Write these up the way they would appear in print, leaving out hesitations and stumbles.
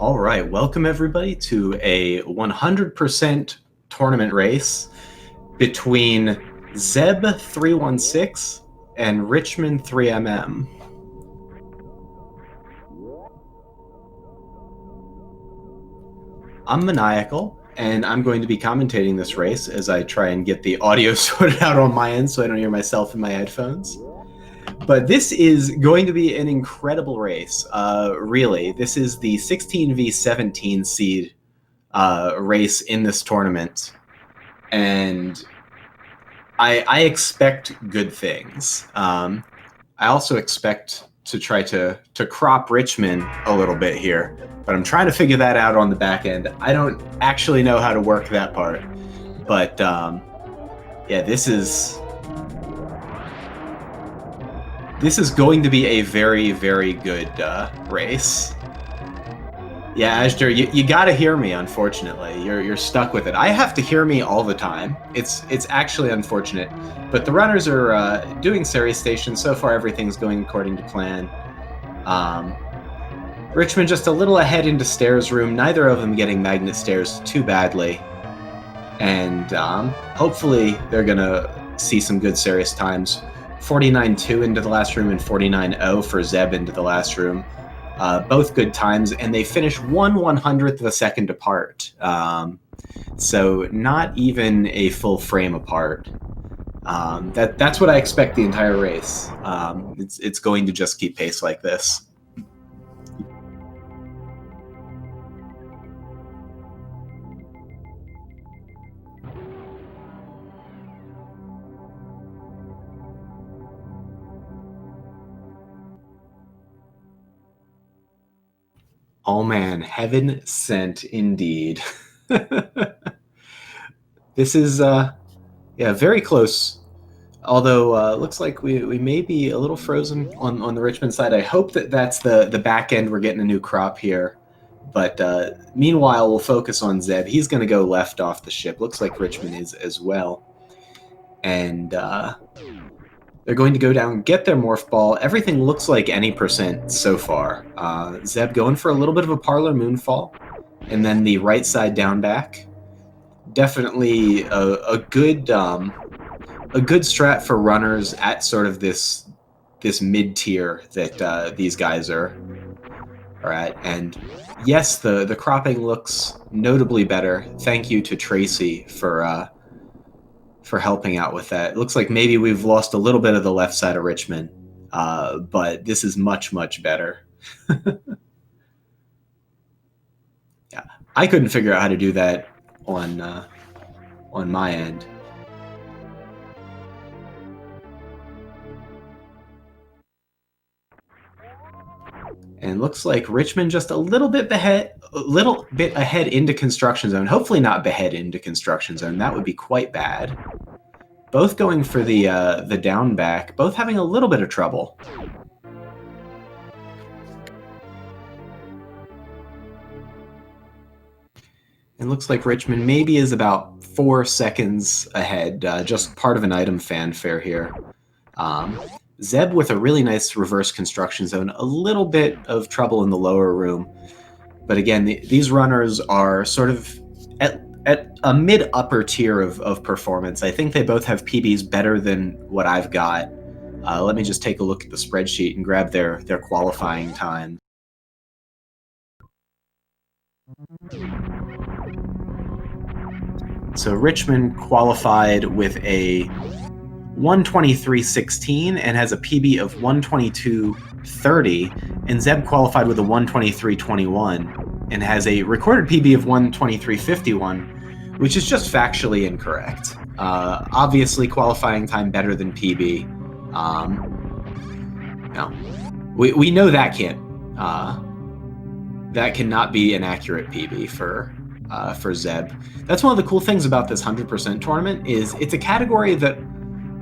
All right, welcome everybody to a 100% tournament race between Zeb316 and richman3mm. I'm Maniacal, and I'm going to be commentating this race as I try and get the audio sorted out on my end so I don't hear myself in my headphones. But this is going to be an incredible race, really. This is the 16v17 seed race in this tournament, and I expect good things. I also expect to try to crop Richmond a little bit here, but I'm trying to figure that out on the back end. I don't actually know how to work that part, but yeah, this is going to be a very, very good race. Yeah, Ashter, you gotta hear me, unfortunately. You're stuck with it. I have to hear me all the time. It's actually unfortunate. But the runners are doing series stations. So far, everything's going according to plan. Richmond just a little ahead into stairs room. Neither of them getting magnet stairs too badly. And hopefully they're gonna see some good series times. 49-2 into the last room and 49-0 for Zeb into the last room. Both good times, and they finish 1/100th of a second apart. So not even a full frame apart. That's what I expect the entire race. It's going to just keep pace like this. Oh man, heaven sent indeed. This is yeah, very close. Although looks like we may be a little frozen on the Richmond side. I hope that that's the back end. We're getting a new crop here. But meanwhile, we'll focus on Zeb. He's going to go left off the ship. Looks like Richmond is as well. And they're going to go down, get their morph ball. Everything looks like any percent so far. Zeb going for a little bit of a parlor moonfall, and then the right side down back. Definitely a good strat for runners at sort of this mid tier that these guys are at. And yes, the cropping looks notably better. Thank you to Tracy for helping out with that. It looks like maybe we've lost a little bit of the left side of Richmond, but this is much, much better. Yeah, I couldn't figure out how to do that on my end. And looks like Richmond just a little bit ahead into construction zone. Hopefully not behead into construction zone. That would be quite bad. Both going for the down back. Both having a little bit of trouble. It looks like Richmond maybe is about 4 seconds ahead. Just part of an item fanfare here. Zeb with a really nice reverse construction zone. A little bit of trouble in the lower room. But again, these runners are sort of at a mid-upper tier of performance. I think they both have PBs better than what I've got. Let me just take a look at the spreadsheet and grab their qualifying time. So Richmond qualified with a 123.16 and has a PB of 122.30, and Zeb qualified with a 123.21 and has a recorded PB of 123.51, which is just factually incorrect. Obviously, qualifying time better than PB. No, we know that that cannot be an accurate PB for Zeb. That's one of the cool things about this 100% tournament is it's a category that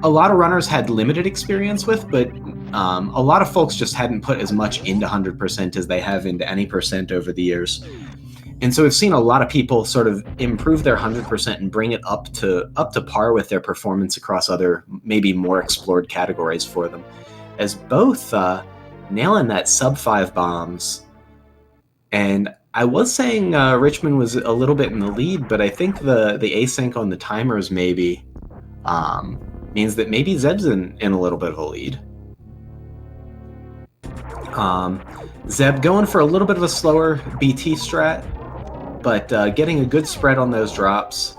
a lot of runners had limited experience with, but a lot of folks just hadn't put as much into 100% as they have into any percent over the years. And so we've seen a lot of people sort of improve their 100% and bring it up to par with their performance across other, maybe more explored categories for them. As both nailing that sub 5 bombs, and I was saying Richmond was a little bit in the lead, but I think the async on the timers maybe means that maybe Zeb's in a little bit of a lead. Zeb going for a little bit of a slower BT strat, but getting a good spread on those drops,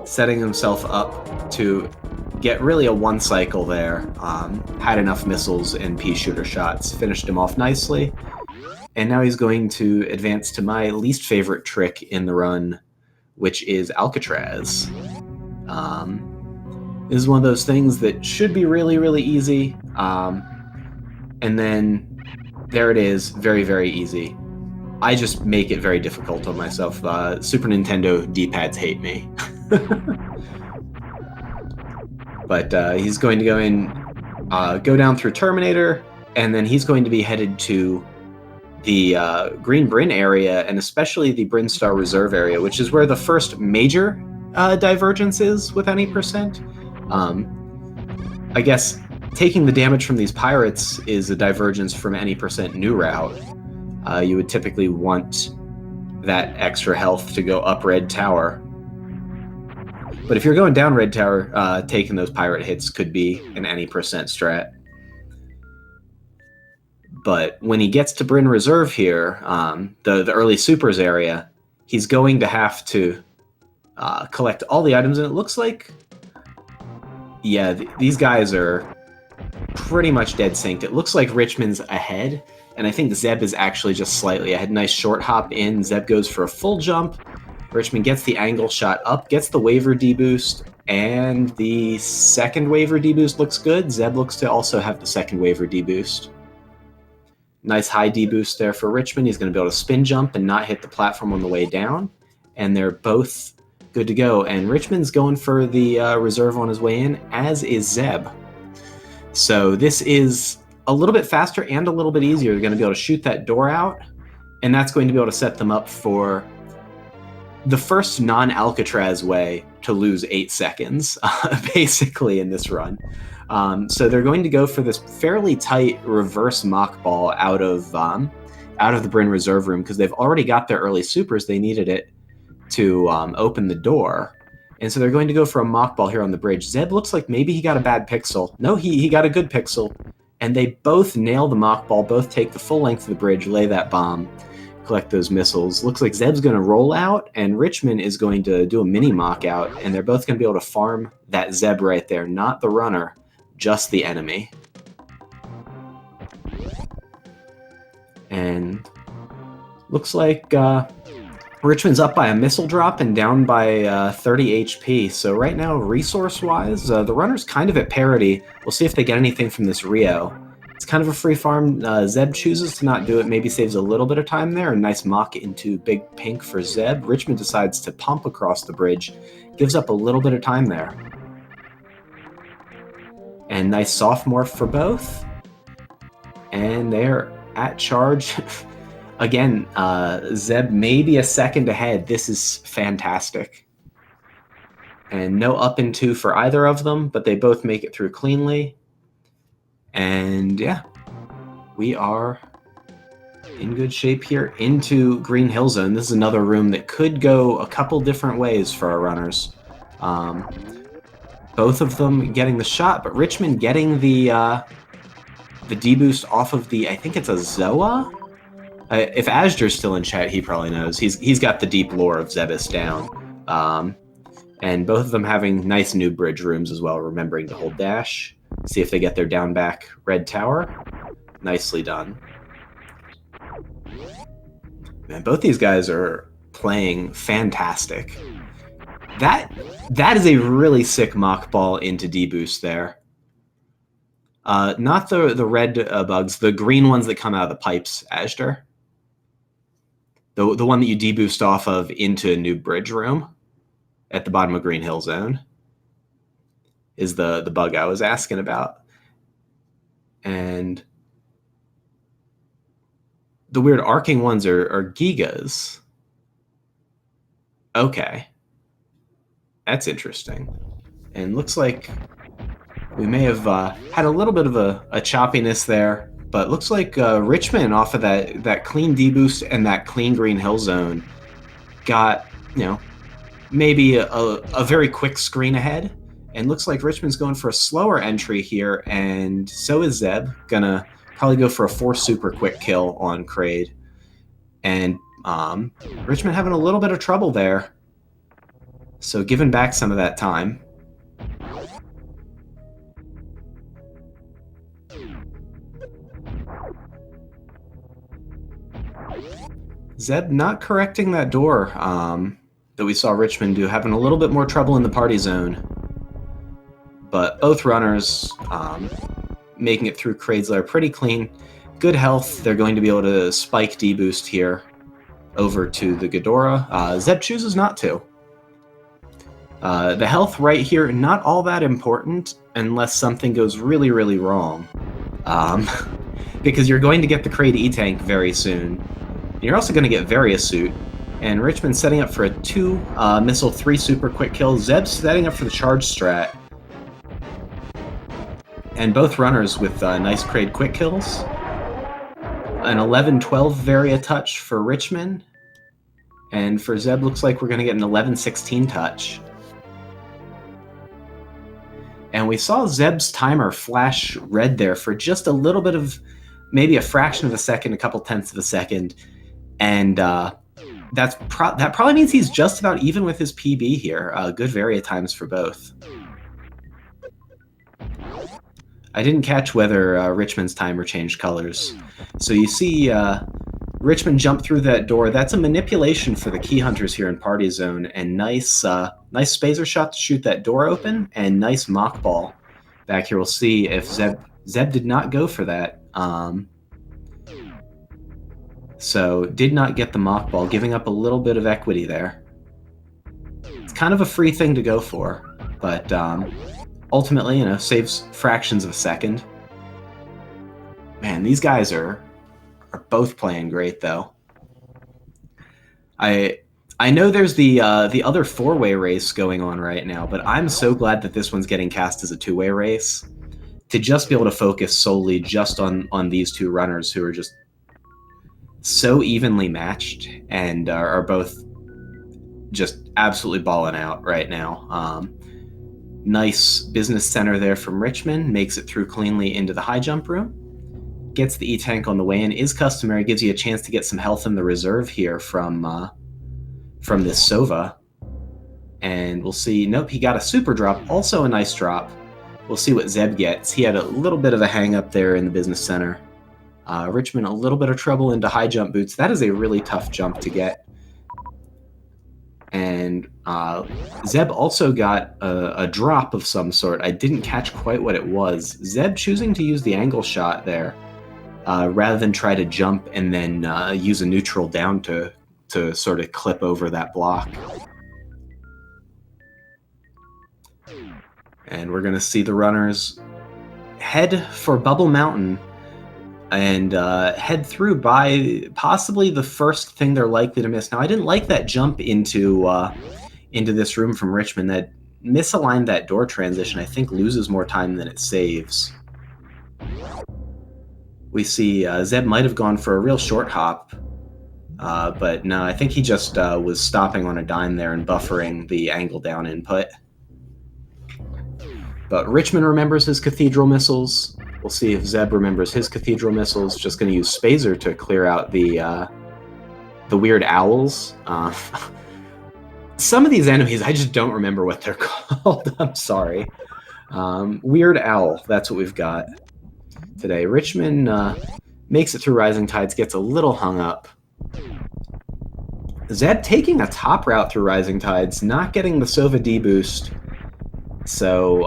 setting himself up to get really a one cycle there. Had enough missiles and pea shooter shots, finished him off nicely. And now he's going to advance to my least favorite trick in the run, which is Alcatraz. This is one of those things that should be really, really easy. And then there it is, very, very easy. I just make it very difficult on myself. Super Nintendo D-pads hate me. But he's going to go in, go down through Terminator, and then he's going to be headed to the Green Bryn area, and especially the Bryn Star Reserve area, which is where the first major divergence is with any percent. I guess taking the damage from these pirates is a divergence from any percent new route. You would typically want that extra health to go up Red Tower. But if you're going down Red Tower, taking those pirate hits could be an any percent strat. But when he gets to Bryn Reserve here, the early supers area, he's going to have to collect all the items, and it looks like, yeah, these guys are pretty much dead synced. It looks like Richmond's ahead, and I think Zeb is actually just slightly ahead. Nice short hop in. Zeb goes for a full jump. Richmond gets the angle shot up, gets the waiver deboost, and the second waiver deboost looks good. Zeb looks to also have the second waiver deboost. Nice high deboost there for Richmond. He's going to be able to spin jump and not hit the platform on the way down, and they're both good to go. And Richmond's going for the reserve on his way in, as is Zeb. So this is a little bit faster and a little bit easier. They're going to be able to shoot that door out, and that's going to be able to set them up for the first non-Alcatraz way to lose 8 seconds, basically, in this run. So they're going to go for this fairly tight reverse mock ball out of the Bryn Reserve room, because they've already got their early supers. They needed it to open the door. And so they're going to go for a mock ball here on the bridge. Zeb looks like maybe he got a bad pixel. No, he got a good pixel. And they both nail the mock ball, both take the full length of the bridge, lay that bomb, collect those missiles. Looks like Zeb's going to roll out, and Richmond is going to do a mini mock out, and they're both going to be able to farm that Zeb right there, not the runner, just the enemy. And looks like Richmond's up by a missile drop and down by 30 HP. So right now, resource-wise, the runner's kind of at parity. We'll see if they get anything from this Rio. It's kind of a free farm. Zeb chooses to not do it, maybe saves a little bit of time there. A nice mock into Big Pink for Zeb. Richmond decides to pump across the bridge, gives up a little bit of time there. And nice soft morph for both. And they're at charge. Again, Zeb maybe a second ahead. This is fantastic. And no up and 2 for either of them, but they both make it through cleanly. And yeah, we are in good shape here into Green Hill Zone. This is another room that could go a couple different ways for our runners. Both of them getting the shot, but Richmond getting the deboost off of the, I think it's a Zoa? If Asger's still in chat, he probably knows. He's got the deep lore of Zebus down. And both of them having nice new bridge rooms as well, remembering to hold dash. See if they get their down back Red Tower. Nicely done. Man, both these guys are playing fantastic. That is a really sick mock ball into deboost there. Not the red bugs, the green ones that come out of the pipes, Asger. The one that you deboost off of into a new bridge room at the bottom of Green Hill Zone is the bug I was asking about. And the weird arcing ones are Gigas. Okay. That's interesting. And looks like we may have had a little bit of a choppiness there. But looks like Richmond, off of that clean D-boost and that clean green hill zone, got, maybe a very quick screen ahead. And looks like Richmond's going for a slower entry here, and so is Zeb. Gonna probably go for a 4 super quick kill on Kraid. And Richmond having a little bit of trouble there. So giving back some of that time. Zeb not correcting that door that we saw Richmond do, having a little bit more trouble in the party zone. But both runners making it through Kraid's lair pretty clean. Good health. They're going to be able to spike D-boost here over to the Ghidorah. Zeb chooses not to. The health right here, not all that important unless something goes really, really wrong. Because you're going to get the Kraid E-Tank very soon. You're also going to get Various Suit. And Richmond setting up for a 2 missile 3 super quick kill. Zeb setting up for the charge strat. And both runners with nice Kraid quick kills. An 11-12 Varia touch for Richmond. And for Zeb, looks like we're going to get an 11-16 touch. And we saw Zeb's timer flash red there for just a little bit of, maybe a fraction of a second, a couple tenths of a second. And that probably means he's just about even with his PB here. Good Varia times for both. I didn't catch whether Richmond's timer changed colors. So you see Richmond jump through that door. That's a manipulation for the key hunters here in Party Zone. And nice spacer shot to shoot that door open, and nice mock ball. Back here we'll see if Zeb did not go for that. So did not get the mock ball, giving up a little bit of equity there. It's kind of a free thing to go for, but ultimately, saves fractions of a second. Man, these guys are both playing great, though. I know there's the other 4-way race going on right now, but I'm so glad that this one's getting cast as a 2-way race. To just be able to focus solely just on these 2 runners who are just so evenly matched and are both just absolutely balling out right now. Nice business center there from Richmond. Makes it through cleanly into the high jump room. Gets the E-Tank on the way in. Is customary. Gives you a chance to get some health in the reserve here from this Sova. And we'll see. Nope, he got a super drop. Also a nice drop. We'll see what Zeb gets. He had a little bit of a hang up there in the business center. Richmond a little bit of trouble into high jump boots. That is a really tough jump to get. And Zeb also got a drop of some sort. I didn't catch quite what it was. Zeb choosing to use the angle shot there rather than try to jump and then use a neutral down to sort of clip over that block. And we're going to see the runners head for Bubble Mountain and head through by possibly the first thing they're likely to miss. Now, I didn't like that jump into this room from Richmond. That misaligned that door transition, I think, loses more time than it saves. We see Zeb might have gone for a real short hop, but no, I think he just was stopping on a dime there and buffering the angle down input. But Richmond remembers his Cathedral missiles. We'll see if Zeb remembers his Cathedral missiles. Just going to use Spazer to clear out the weird owls. Some of these enemies, I just don't remember what they're called. I'm sorry. Weird owl, that's what we've got today. Richmond makes it through Rising Tides, gets a little hung up. Zeb taking a top route through Rising Tides, not getting the Sova D boost. So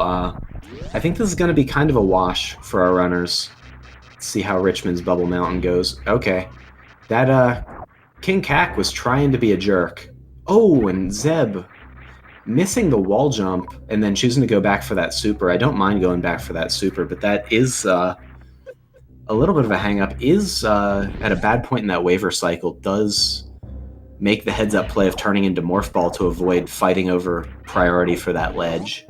I think this is going to be kind of a wash for our runners. Let's see how Richmond's Bubble Mountain goes. Okay. That King Kak was trying to be a jerk. Oh, and Zeb missing the wall jump and then choosing to go back for that super. I don't mind going back for that super, but that is a little bit of a hang-up. Is at a bad point in that waiver cycle, does make the heads-up play of turning into Morph Ball to avoid fighting over priority for that ledge.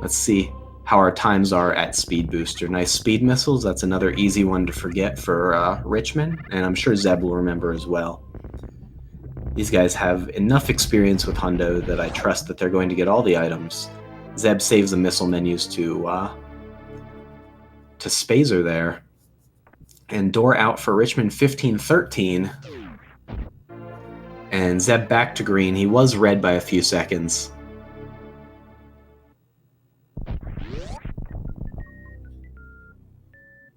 Let's see how our times are at Speed Booster. Nice speed missiles. That's another easy one to forget for Richman, and I'm sure Zeb will remember as well. These guys have enough experience with Hundo that I trust that they're going to get all the items. Zeb saves the missile menus to Spazer there. And door out for richman3mm. And Zeb back to green. He was red by a few seconds.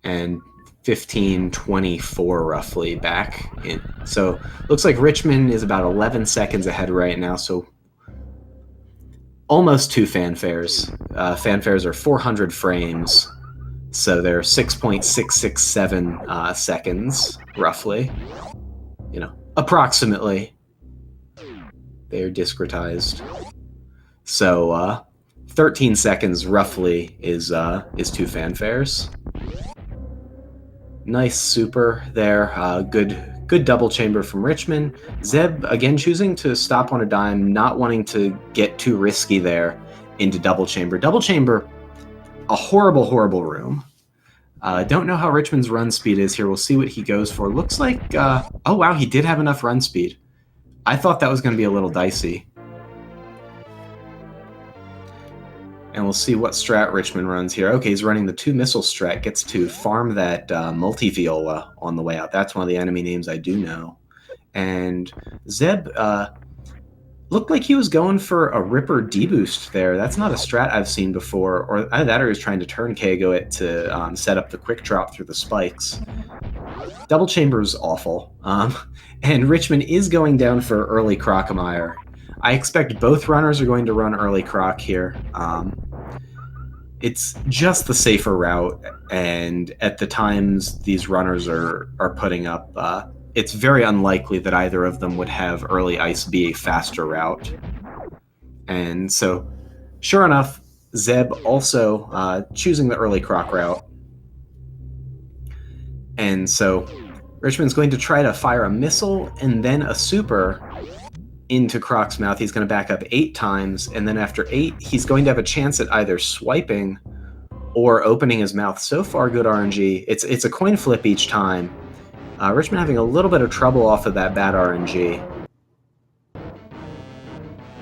And 15:24 roughly back in. So looks like Richmond is about 11 seconds ahead right now. So almost 2 fanfares. Fanfares are 400 frames. So they're 6.667 seconds roughly. You know, approximately. They are discretized. So 13 seconds roughly is 2 fanfares. Nice super there. Good double chamber from Richmond. Zeb again choosing to stop on a dime, not wanting to get too risky there into double chamber. Double chamber, a horrible, horrible room. Don't know how Richmond's run speed is here. We'll see what he goes for. Looks like, oh wow, he did have enough run speed. I thought that was going to be a little dicey. And we'll see what strat Richmond runs here. Okay, he's running the 2 missile strat. Gets to farm that multi-viola on the way out. That's one of the enemy names I do know. And Zeb looked like he was going for a Ripper deboost there. That's not a strat I've seen before. Or either that or he was trying to turn Kago it to set up the quick drop through the spikes. Double chamber's awful. And Richmond is going down for early Crocomire. I expect both runners are going to run early Croc here. It's just the safer route, and at the times these runners are putting up, it's very unlikely that either of them would have early ice be a faster route. And so, sure enough, Zeb also choosing the early Croc route. And so, Richmond's going to try to fire a missile and then a super into Croc's mouth. He's going to back up 8 times, and then after 8, he's going to have a chance at either swiping or opening his mouth. So far, good RNG. It's a coin flip each time. Richmond having a little bit of trouble off of that bad RNG.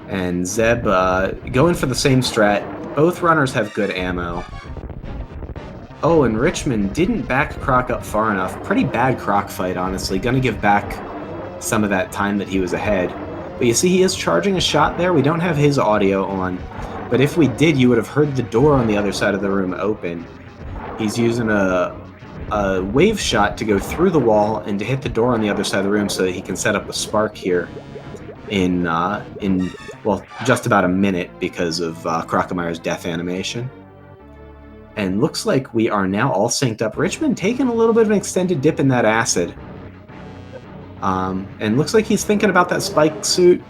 And Zeb going for the same strat. Both runners have good ammo. Oh, and Richmond didn't back Croc up far enough. Pretty bad Croc fight, honestly. Gonna give back some of that time that he was ahead. But you see he is charging a shot there. We don't have his audio on. But if we did, you would have heard the door on the other side of the room open. He's using a wave shot to go through the wall and to hit the door on the other side of the room so that he can set up a spark here in well, just about a minute because of Crocomire's death animation. And looks like we are now all synced up. Richmond taking a little bit of an extended dip in that acid. And looks like he's thinking about that spike suit.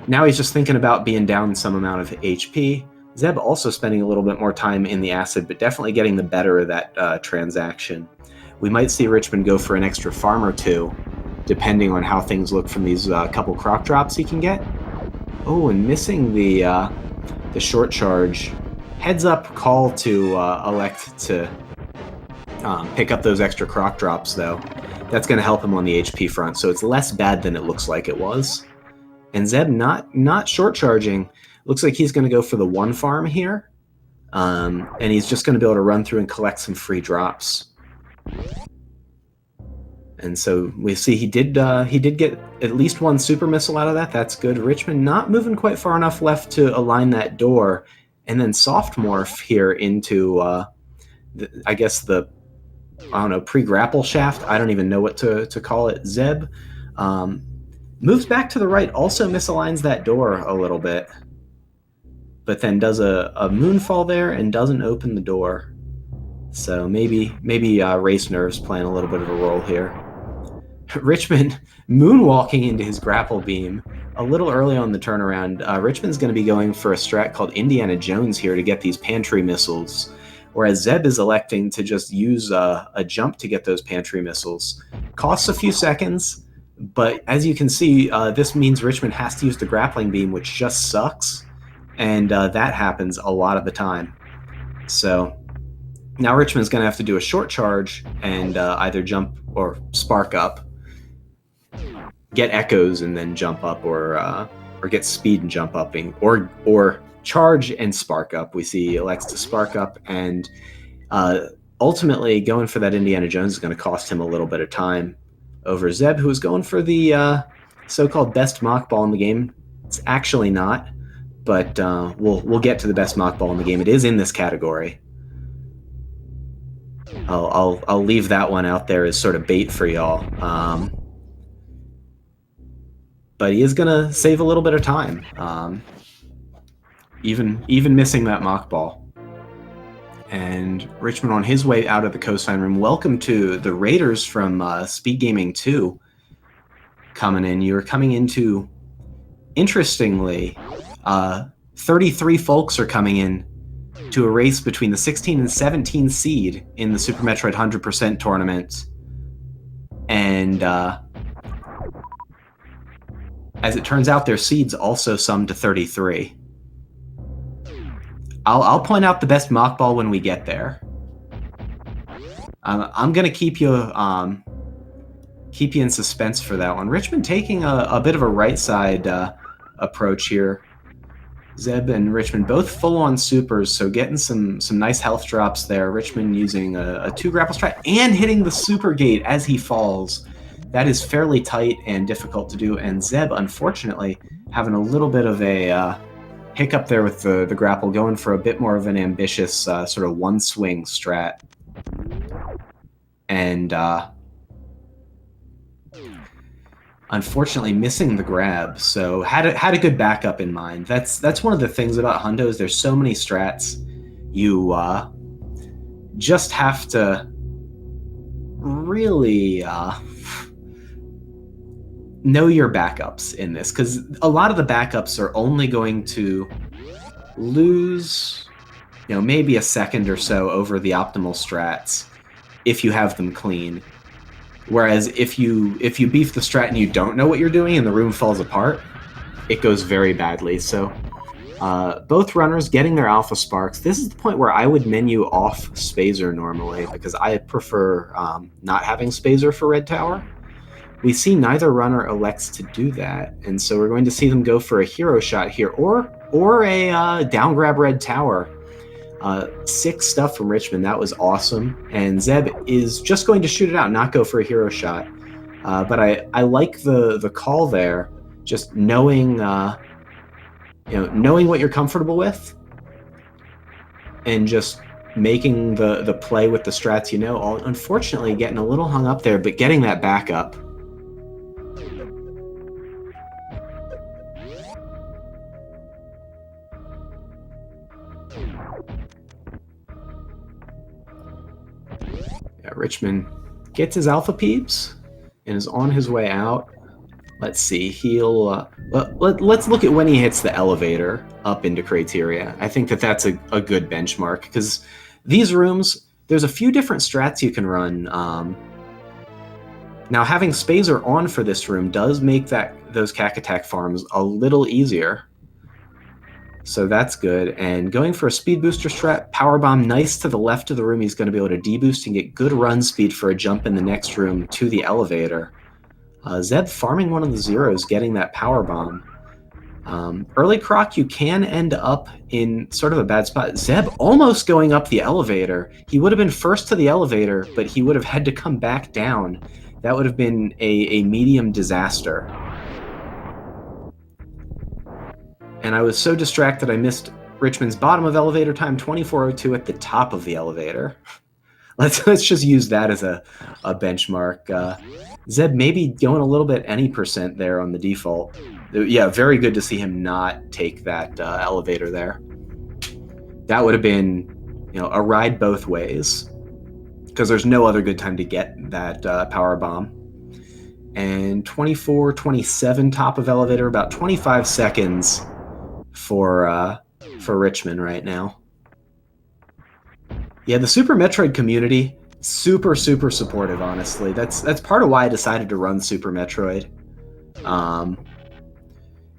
Now he's just thinking about being down some amount of HP. Zeb also spending a little bit more time in the acid, but definitely getting the better of that transaction. We might see Richmond go for an extra farm or 2, depending on how things look from these couple Croc drops he can get. Oh, and missing the short charge. Heads up call to elect to pick up those extra Croc drops, though. That's going to help him on the HP front, so it's less bad than it looks like it was. And Zeb not short charging. Looks like he's going to go for the 1 farm here, and he's just going to be able to run through and collect some free drops. And so we see he did get at least 1 super missile out of that. That's good. Richmond not moving quite far enough left to align that door, and then soft morph here into I guess the, I don't know, pre-grapple shaft. I don't even know what to call it. Zeb moves back to the right, also misaligns that door a little bit, but then does a moonfall there and doesn't open the door. So maybe race nerves playing a little bit of a role here. Richmond moonwalking into his grapple beam a little early on the turnaround. Richmond's going to be going for a strat called Indiana Jones here to get these pantry missiles, whereas Zeb is electing to just use a jump to get those pantry missiles. Costs a few seconds, but as you can see, this means Richmond has to use the grappling beam, which just sucks, and that happens a lot of the time. So now Richmond's going to have to do a short charge and either jump or spark up, get echoes and then jump up, or get speed and jump up, or charge and spark up. We see elects to spark up, and ultimately going for that Indiana Jones is going to cost him a little bit of time over Zeb, who is going for the so-called best mock ball in the game. It's actually not, but we'll get to the best mock ball in the game. It is in this category. I'll leave that one out there as sort of bait for y'all. But he is gonna save a little bit of time, even missing that mock ball. And Richmond on his way out of the coastline room. Welcome to the Raiders from SpeedGaming 2 coming in. You're coming into, interestingly, 33 folks are coming in to a race between the 16 and 17 seed in the Super Metroid 100% tournament. And as it turns out, their seeds also sum to 33. I'll point out the best mock ball when we get there. I'm gonna keep you in suspense for that one. Richmond taking a bit of a right side approach here. Zeb and Richmond both full on supers, so getting some nice health drops there. Richmond using a 2 grapple strat and hitting the super gate as he falls. That is fairly tight and difficult to do, and Zeb, unfortunately, having a little bit of a hiccup there with the grapple, going for a bit more of an ambitious sort of one-swing strat. And unfortunately missing the grab, so had a good backup in mind. That's one of the things about Hundos. There's so many strats. You just have to really know your backups in this, because a lot of the backups are only going to lose, maybe a second or so over the optimal strats if you have them clean. Whereas if you beef the strat and you don't know what you're doing and the room falls apart, it goes very badly. So both runners getting their alpha sparks. This is the point where I would menu off Spazer normally, because I prefer not having Spazer for Red Tower. We see neither runner elects to do that, and so we're going to see them go for a hero shot here, or a down grab Red Tower. Sick stuff from Richmond. That was awesome. And Zeb is just going to shoot it out, not go for a hero shot. But I like the call there, just knowing knowing what you're comfortable with, and just making the play with the strats. Unfortunately getting a little hung up there, but getting that back up. Richmond gets his alpha peeps and is on his way out. Let's see, he'll let's look at when he hits the elevator up into criteria. I think that's a good benchmark, because these rooms, there's a few different strats you can run. Now having Spazer on for this room does make those Cack Attack farms a little easier. So that's good. And going for a speed booster strat, power bomb nice to the left of the room. He's going to be able to deboost and get good run speed for a jump in the next room to the elevator. Zeb farming one of the zeros, getting that power bomb. Early croc, you can end up in sort of a bad spot. Zeb almost going up the elevator. He would have been first to the elevator, but he would have had to come back down. That would have been a medium disaster. And I was so distracted I missed Richmond's bottom of elevator time, 24:02 at the top of the elevator. Let's just use that as a benchmark. Zeb maybe going a little bit any percent there on the default. Yeah, very good to see him not take that elevator there. That would have been, a ride both ways, because there's no other good time to get that power bomb. And 24:27 top of elevator, about 25 seconds for Richmond right now. Yeah, the Super Metroid community, super supportive, honestly. That's part of why I decided to run Super Metroid.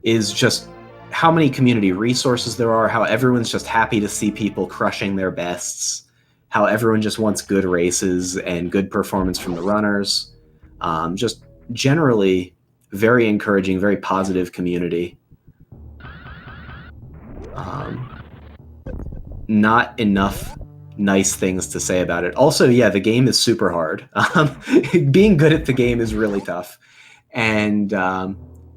Is just how many community resources there are, how everyone's just happy to see people crushing their bests, how everyone just wants good races and good performance from the runners. Just generally very encouraging, very positive community. Not enough nice things to say about it. Also, yeah, the game is super hard. Being good at the game is really tough. And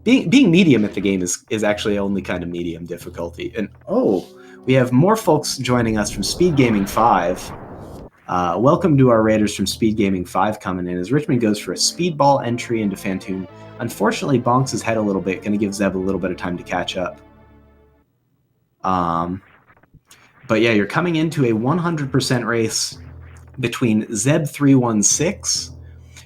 being medium at the game is actually only kind of medium difficulty. And we have more folks joining us from SpeedGaming 5. Welcome to our raiders from SpeedGaming 5 coming in as Richmond goes for a speedball entry into Fantoon. Unfortunately, bonks his head a little bit, going to give Zeb a little bit of time to catch up. But yeah, you're coming into a 100% race between Zeb316,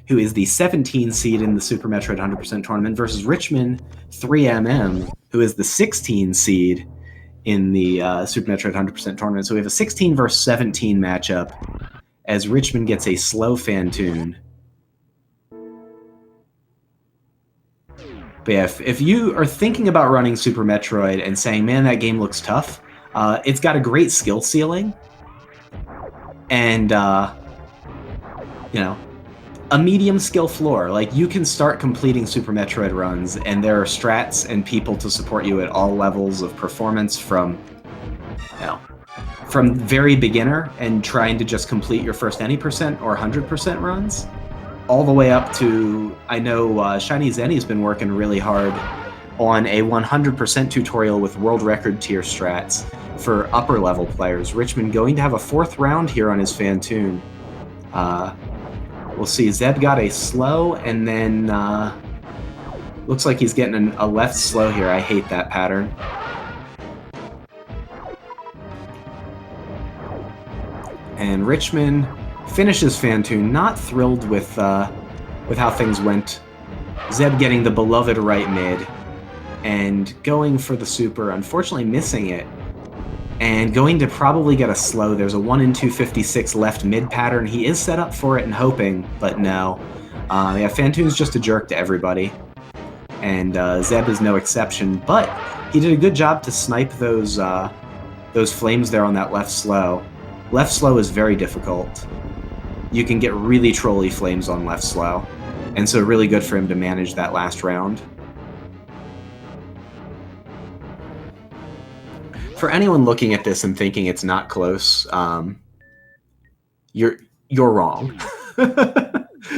who is the 17 seed in the Super Metroid 100% tournament, versus richman3mm, who is the 16 seed in the Super Metroid 100% tournament. So we have a 16 versus 17 matchup as Richmond gets a slow Fantoon. But yeah, if you are thinking about running Super Metroid and saying, man, that game looks tough, it's got a great skill ceiling. And, you know, a medium skill floor. Like, you can start completing Super Metroid runs, and there are strats and people to support you at all levels of performance, from very beginner and trying to just complete your first any percent or 100% runs, all the way up to, I know Shiny Zenny's been working really hard on a 100% tutorial with world record tier strats for upper level players. Richmond going to have a 4th round here on his Fantoon. We'll see. Zeb got a slow, and then looks like he's getting a left slow here. I hate that pattern. And Richmond finishes Fantoon, not thrilled with how things went. Zeb getting the beloved right mid and going for the super, unfortunately missing it, and going to probably get a slow. There's a 1 in 256 left mid pattern. He is set up for it and hoping, but no. Yeah, Fantoon's just a jerk to everybody, and Zeb is no exception, but he did a good job to snipe those flames there on that left slow. Left slow is very difficult. You can get really trolly flames on left slow, and so really good for him to manage that last round. For anyone looking at this and thinking it's not close, you're wrong.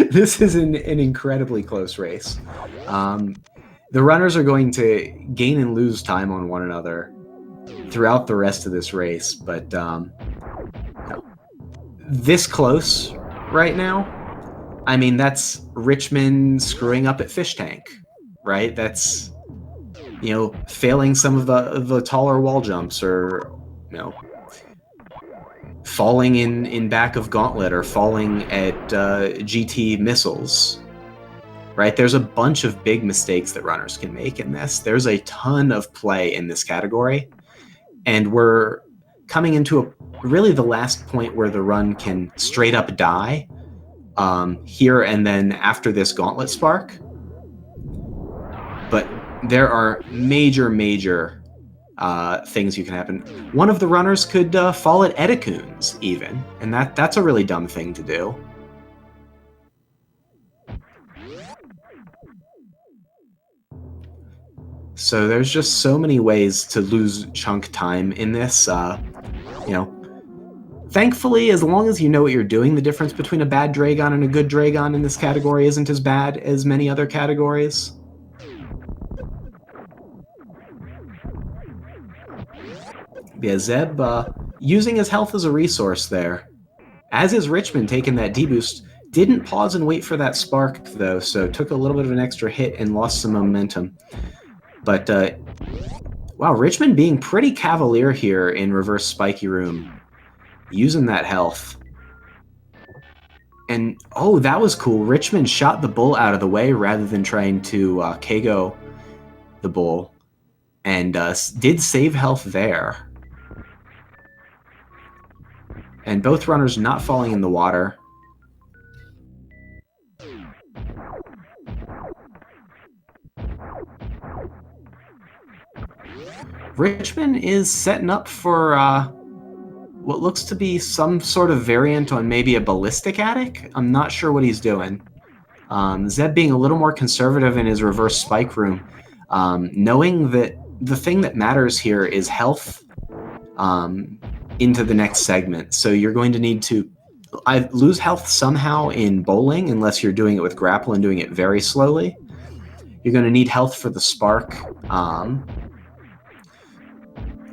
This is an incredibly close race. The runners are going to gain and lose time on one another throughout the rest of this race, but this close right now, I mean, that's Richmond screwing up at Fish Tank, right? That's, you know, failing some of the taller wall jumps, or, you know, falling in back of Gauntlet, or falling at GT missiles, right? There's a bunch of big mistakes that runners can make in this. There's a ton of play in this category, and we're coming into really the last point where the run can straight up die here and then after this Gauntlet spark. But there are major things you can happen. One of the runners could fall at Edicoons even, and that's a really dumb thing to do. So there's just so many ways to lose chunk time in this. You know, thankfully, as long as you know what you're doing, the difference between a bad Dragon and a good Dragon in this category isn't as bad as many other categories. Yeah, Zeb using his health as a resource there. As is Richmond taking that D-boost. Didn't pause and wait for that spark, though, so took a little bit of an extra hit and lost some momentum. But, wow, Richmond being pretty cavalier here in reverse spiky room, using that health. And, oh, that was cool. Richmond shot the bull out of the way rather than trying to KO the bull, and did save health there. And both runners not falling in the water. Richmond is setting up for what looks to be some sort of variant on maybe a ballistic attic. I'm not sure what he's doing. Zeb being a little more conservative in his reverse spike room, knowing that the thing that matters here is health into the next segment. So you're going to need to lose health somehow in bowling, unless you're doing it with grapple and doing it very slowly. You're going to need health for the spark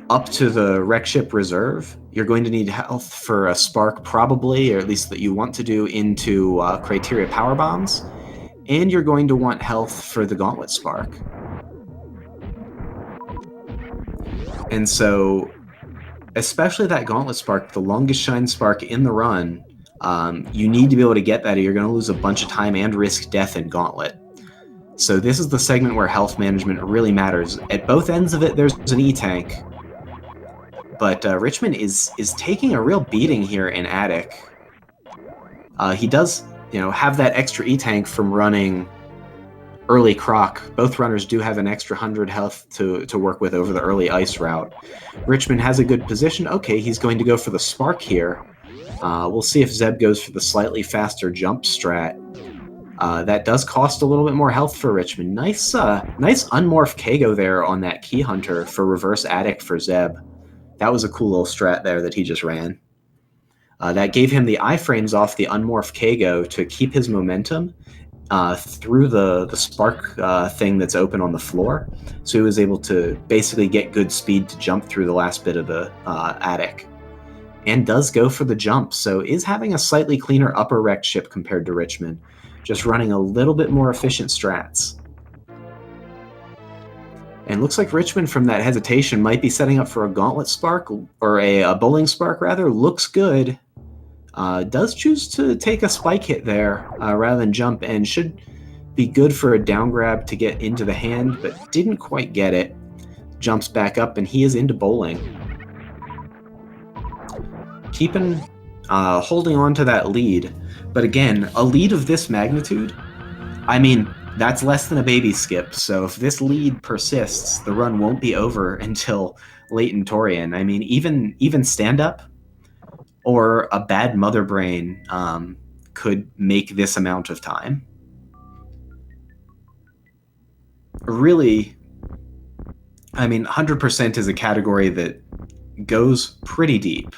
up to the wreck ship reserve. You're going to need health for a spark probably, or at least that you want to do, into criteria power bombs. And you're going to want health for the gauntlet spark. And so, especially that gauntlet spark, the longest shine spark in the run, you need to be able to get that or you're going to lose a bunch of time and risk death in gauntlet. So this is the segment where health management really matters. At both ends of it, there's an E-tank. But Richmond is taking a real beating here in attic. He does, have that extra E-tank from running early croc. Both runners do have an extra 100 health to work with over the early ice route. Richmond has a good position. Okay, he's going to go for the spark here. We'll see if Zeb goes for the slightly faster jump strat. That does cost a little bit more health for Richmond. Nice unmorph Kago there on that Key Hunter for reverse attic for Zeb. That was a cool little strat there that he just ran. That gave him the iframes off the unmorph Kago to keep his momentum through the spark thing that's open on the floor. So he was able to basically get good speed to jump through the last bit of the attic. And does go for the jump, so is having a slightly cleaner upper wreck ship compared to Richmond. Just running a little bit more efficient strats. And looks like Richmond, from that hesitation, might be setting up for a gauntlet spark, or a bowling spark rather. Looks good. Does choose to take a spike hit there rather than jump, and should be good for a down grab to get into the hand, but didn't quite get it. Jumps back up, and he is into bowling. Holding on to that lead. But again, a lead of this magnitude, I mean, that's less than a baby skip. So if this lead persists, the run won't be over until late in Torian. I mean, even stand-up or a bad mother brain could make this amount of time. Really, I mean, 100% is a category that goes pretty deep.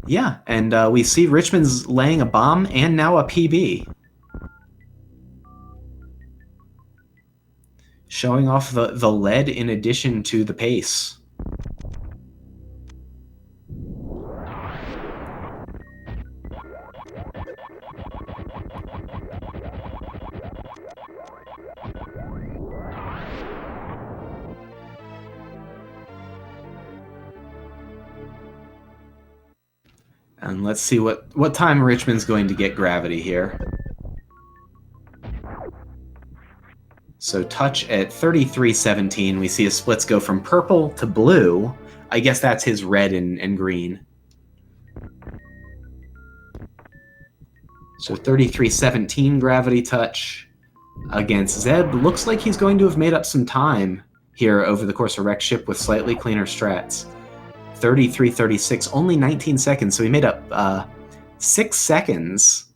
Yeah, and we see Richmond's laying a bomb and now a PB. Showing off the lead in addition to the pace. And let's see what time Richmond's going to get gravity here. So touch at 33:17. We see his splits go from purple to blue. I guess that's his red and green. So 33:17 gravity touch against Zeb. Looks like he's going to have made up some time here over the course of Wreck Ship with slightly cleaner strats. 33:36, only 19 seconds, so he made up 6 seconds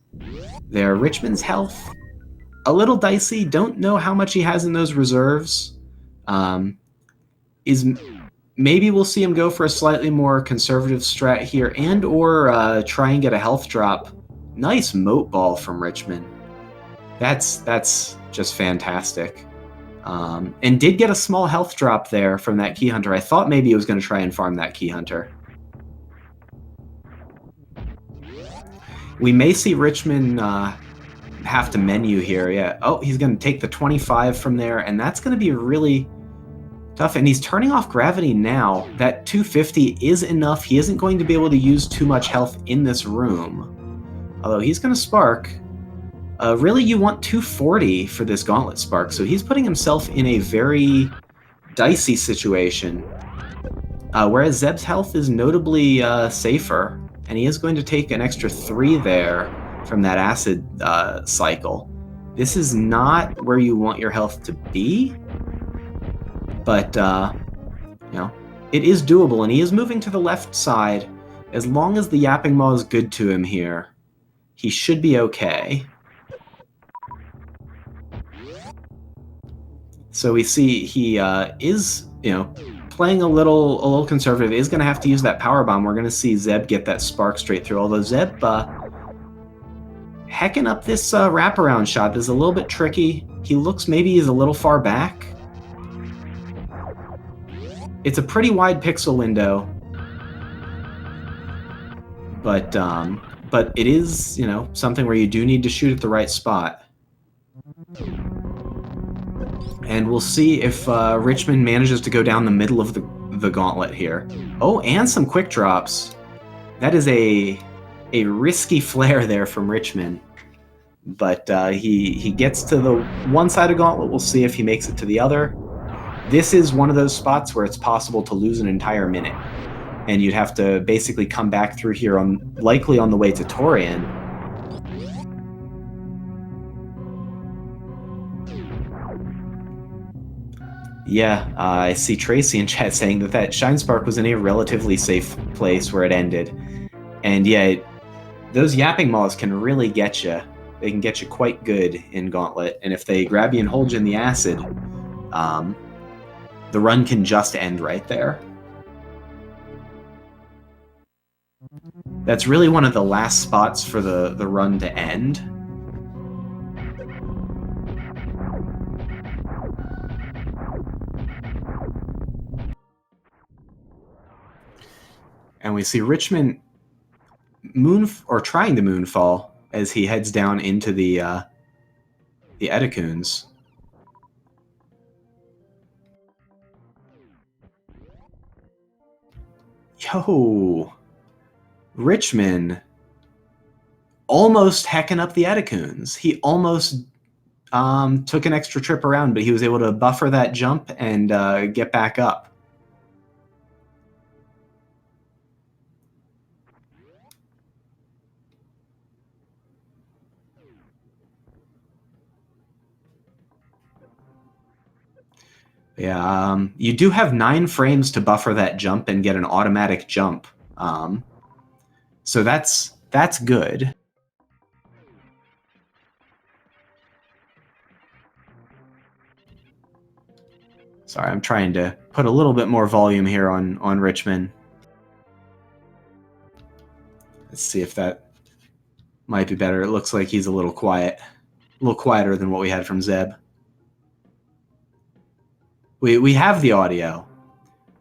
there. Richmond's health, a little dicey. Don't know how much he has in those reserves. Maybe we'll see him go for a slightly more conservative strat here, and or try and get a health drop. Nice moat ball from Richmond. That's just fantastic. And did get a small health drop there from that Key Hunter. I thought maybe he was going to try and farm that Key Hunter. We may see Richmond have to menu here. Yeah. Oh, he's going to take the 25 from there, and that's going to be really tough. And he's turning off gravity now. That 250 is enough. He isn't going to be able to use too much health in this room. Although he's going to spark. Really, you want 240 for this gauntlet spark, so he's putting himself in a very dicey situation. Whereas Zeb's health is notably safer, and he is going to take an extra 3 there from that acid cycle. This is not where you want your health to be, but, you know, it is doable, and he is moving to the left side. As long as the Yapping Maw is good to him here, he should be okay. So we see he is, playing a little conservative. Is going to have to use that power bomb. We're going to see Zeb get that spark straight through. Although Zeb hecking up this wraparound shot is a little bit tricky. He looks maybe he's a little far back. It's a pretty wide pixel window, but it is, something where you do need to shoot at the right spot. And we'll see if Richman manages to go down the middle of the gauntlet here. Oh, and some quick drops. That is a risky flare there from Richman. But he gets to the one side of gauntlet. We'll see if he makes it to the other. This is one of those spots where it's possible to lose an entire minute. And you'd have to basically come back through here, likely on the way to Torian. Yeah, I see Tracy in chat saying that Shine Spark was in a relatively safe place where it ended. And yeah, those Yapping Maws can really get you. They can get you quite good in Gauntlet. And if they grab you and hold you in the acid, the run can just end right there. That's really one of the last spots for the run to end. And we see Richman trying to moonfall as he heads down into the Edecoons. Yo, Richman almost hecking up the Edecoons. He almost took an extra trip around, but he was able to buffer that jump and get back up. Yeah, you do have 9 frames to buffer that jump and get an automatic jump. So that's good. Sorry, I'm trying to put a little bit more volume here on Richman. Let's see if that might be better. It looks like he's a little quiet. A little quieter than what we had from Zeb. We have the audio.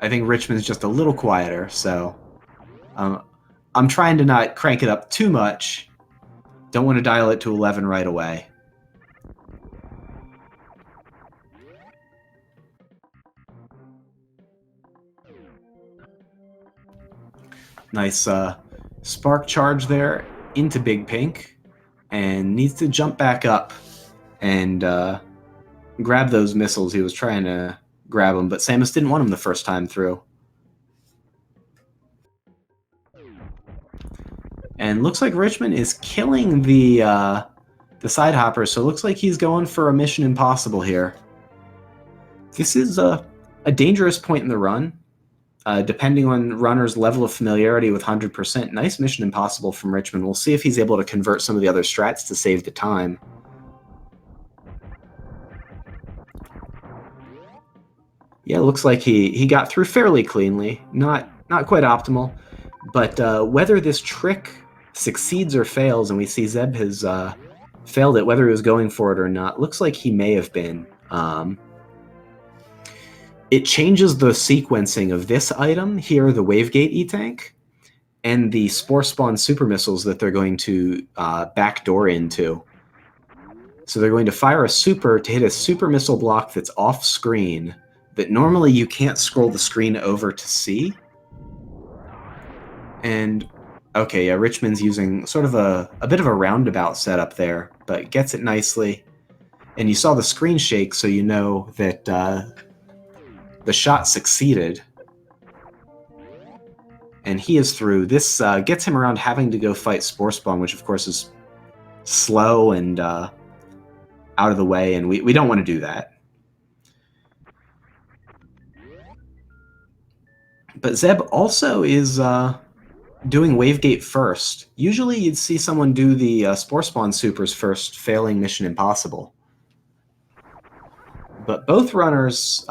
I think Richman's just a little quieter, so I'm trying to not crank it up too much. Don't want to dial it to 11 right away. Nice spark charge there into Big Pink, and needs to jump back up and grab those missiles. He was trying to grab them, but Samus didn't want him the first time through. And looks like Richman is killing the side hopper, so it looks like he's going for a Mission Impossible here. This is a dangerous point in the run, depending on runner's level of familiarity with 100%. Nice Mission Impossible from Richman. We'll see if he's able to convert some of the other strats to save the time. Yeah, it looks like he got through fairly cleanly. Not quite optimal, but whether this trick succeeds or fails, and we see Zeb has failed it, whether he was going for it or not, looks like he may have been. It changes the sequencing of this item here, the Wavegate E-Tank, and the Spore Spawn super missiles that they're going to backdoor into. So they're going to fire a super to hit a super missile block that's off screen that normally you can't scroll the screen over to see. And okay, yeah, Richman's using sort of a bit of a roundabout setup there, but gets it nicely. And you saw the screen shake, so you know that the shot succeeded. And he is through. This gets him around having to go fight Spore Spawn, which of course is slow and out of the way, and we don't want to do that. But Zeb also is doing Wavegate first. Usually you'd see someone do the Spore Spawn Supers first, failing Mission Impossible. But both runners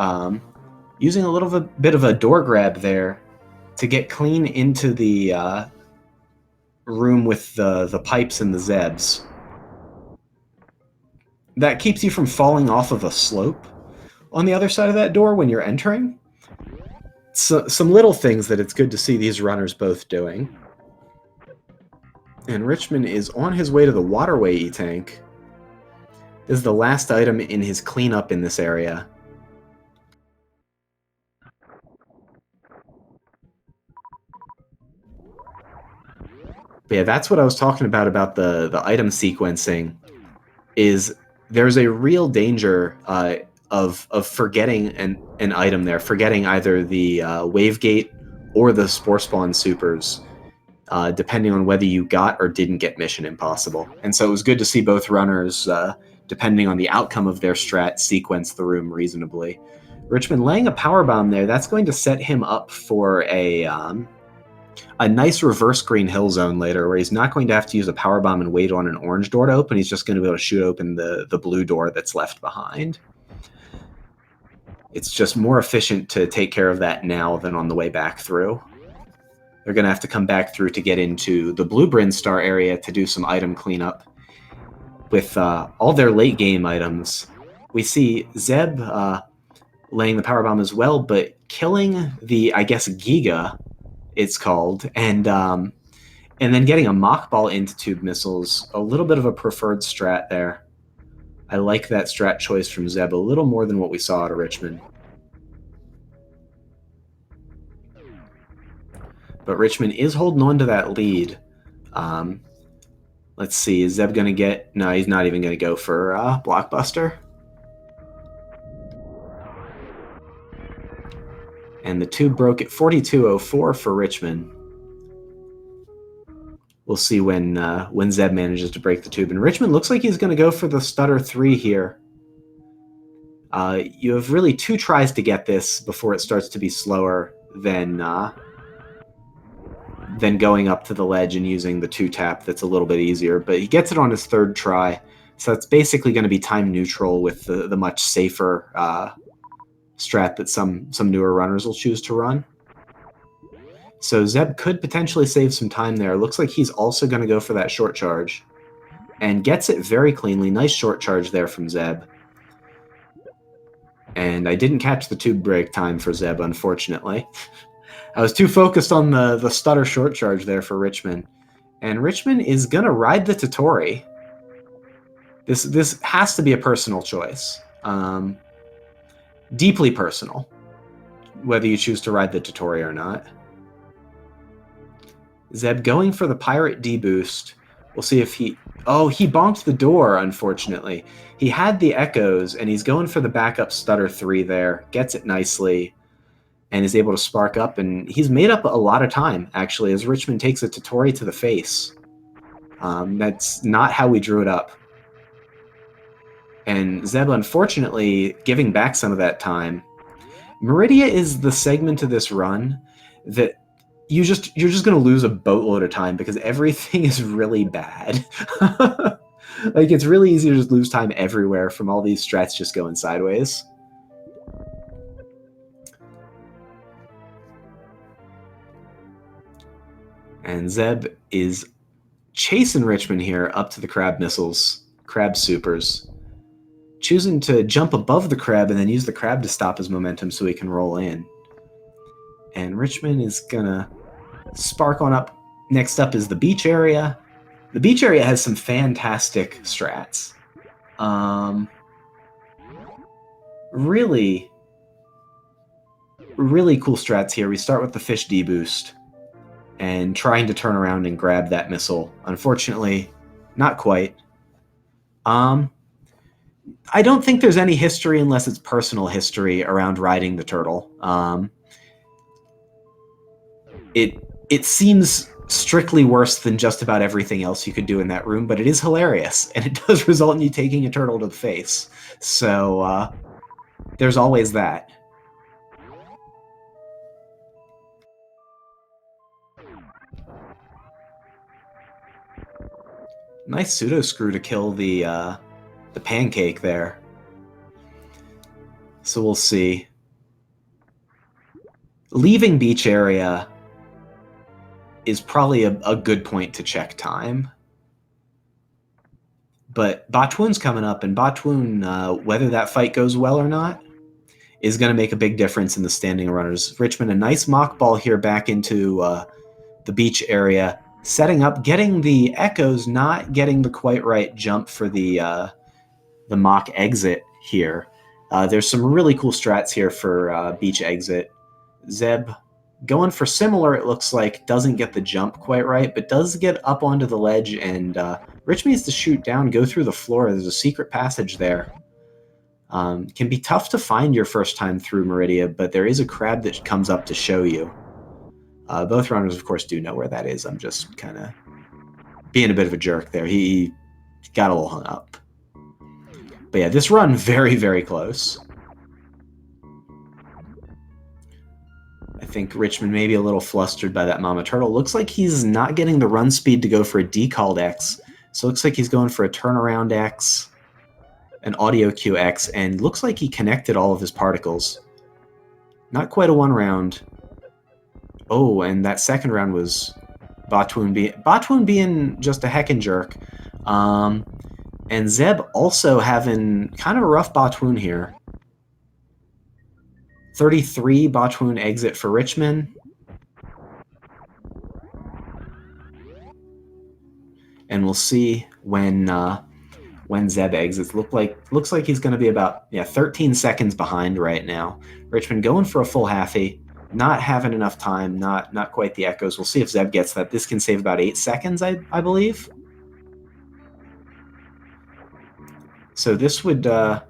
using a little bit of a door grab there to get clean into the room with the pipes and the Zebs. That keeps you from falling off of a slope on the other side of that door when you're entering. So, some little things that it's good to see these runners both doing. And Richman is on his way to the waterway E-Tank. This is the last item in his cleanup in this area. But yeah, that's what I was talking about the item sequencing, is there's a real danger of forgetting an item there, forgetting either the Wavegate or the Spore Spawn Supers, depending on whether you got or didn't get Mission Impossible. And so it was good to see both runners, depending on the outcome of their strat, sequence the room reasonably. Richman laying a power bomb there, that's going to set him up for a nice reverse green hill zone later, where he's not going to have to use a power bomb and wait on an orange door to open. He's just going to be able to shoot open the blue door that's left behind. It's just more efficient to take care of that now than on the way back through. They're going to have to come back through to get into the blue Brinstar area to do some item cleanup. With all their late game items, we see Zeb laying the power bomb as well, but killing the, I guess, Giga, it's called, and then getting a mock ball into tube missiles. A little bit of a preferred strat there. I like that strat choice from Zeb a little more than what we saw out of Richman. But Richman is holding on to that lead. Let's see, is Zeb going to get... No, he's not even going to go for Blockbuster. And the tube broke at 42.04 for Richman. We'll see when Zeb manages to break the tube. And Richman looks like he's going to go for the Stutter 3 here. You have really 2 tries to get this before it starts to be slower than going up to the ledge and using the 2-tap. That's a little bit easier. But he gets it on his 3rd try. So it's basically going to be time neutral with the much safer strat that some newer runners will choose to run. So Zeb could potentially save some time there. Looks like he's also going to go for that short charge. And gets it very cleanly. Nice short charge there from Zeb. And I didn't catch the tube break time for Zeb, unfortunately. I was too focused on the stutter short charge there for Richman. And Richman is going to ride the Totori. This has to be a personal choice. Deeply personal. Whether you choose to ride the Totori or not. Zeb going for the Pirate D-Boost. We'll see if he... Oh, he bonked the door, unfortunately. He had the Echoes, and he's going for the backup Stutter 3 there. Gets it nicely, and is able to spark up. And he's made up a lot of time, actually, as Richman takes a Totori to the face. That's not how we drew it up. And Zeb, unfortunately, giving back some of that time. Meridia is the segment of this run that you're just going to lose a boatload of time because everything is really bad. Like, it's really easy to just lose time everywhere from all these strats just going sideways. And Zeb is chasing Richman here up to the crab missiles, crab supers. Choosing to jump above the crab and then use the crab to stop his momentum so he can roll in. And Richman is gonna spark on up. Next up is the beach area. The beach area has some fantastic strats. Really cool strats here. We start with the fish D-boost and trying to turn around and grab that missile. Unfortunately, not quite. I don't think there's any history unless it's personal history around riding the turtle. It seems strictly worse than just about everything else you could do in that room, but it is hilarious, and it does result in you taking a turtle to the face. So there's always that. Nice pseudo screw to kill the pancake there. So we'll see. Leaving beach area is probably a good point to check time. But Batwoon's coming up, and Batwoon, whether that fight goes well or not, is going to make a big difference in the standing runners. Richmond, a nice mock ball here back into the beach area, setting up, getting the echoes, not getting the quite right jump for the mock exit here. There's some really cool strats here for beach exit. Zeb going for similar, it looks like, doesn't get the jump quite right, but does get up onto the ledge, and Rich needs to shoot down, go through the floor. There's a secret passage there. Can be tough to find your first time through Meridia, but there is a crab that comes up to show you. Both runners, of course, do know where that is. I'm just kind of being a bit of a jerk there. He got a little hung up. But yeah, this run, very, very close. I think Richmond may be a little flustered by that Mama Turtle. Looks like he's not getting the run speed to go for a decalled X. So it looks like he's going for a turnaround X, an audio cue X, and looks like he connected all of his particles. Not quite a one round. Oh, and that second round was Batwoon being just a heckin' jerk. And Zeb also having kind of a rough Batwoon here. 33 Batwoon exit for Richmond. And we'll see when Zeb exits. Looks like he's going to be about 13 seconds behind right now. Richmond going for a full halfie, not having enough time, not quite the echoes. We'll see if Zeb gets that. This can save about 8 seconds, I believe. So this would go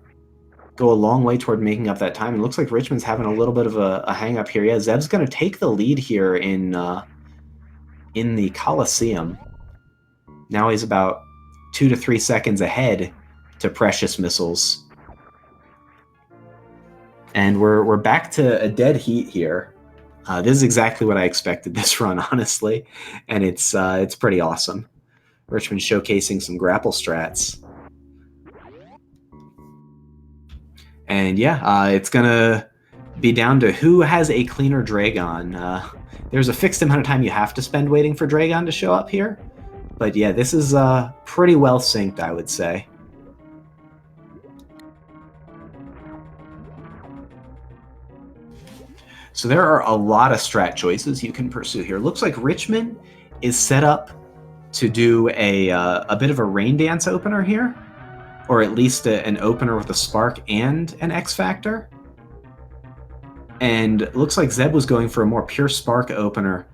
a long way toward making up that time. It looks like Richmond's having a little bit of a hang up here. Yeah, Zeb's going to take the lead here in the Coliseum. Now he's about 2 to 3 seconds ahead to Precious Missiles. And we're back to a dead heat here. This is exactly what I expected this run, honestly, and it's pretty awesome. Richmond showcasing some grapple strats. And yeah, it's gonna be down to who has a cleaner Dragon. There's a fixed amount of time you have to spend waiting for Dragon to show up here. But yeah, this is pretty well synced, I would say. So there are a lot of strat choices you can pursue here. Looks like Richmond is set up to do a bit of a rain dance opener here, or at least an opener with a spark and an X Factor. And it looks like Zeb was going for a more pure spark opener.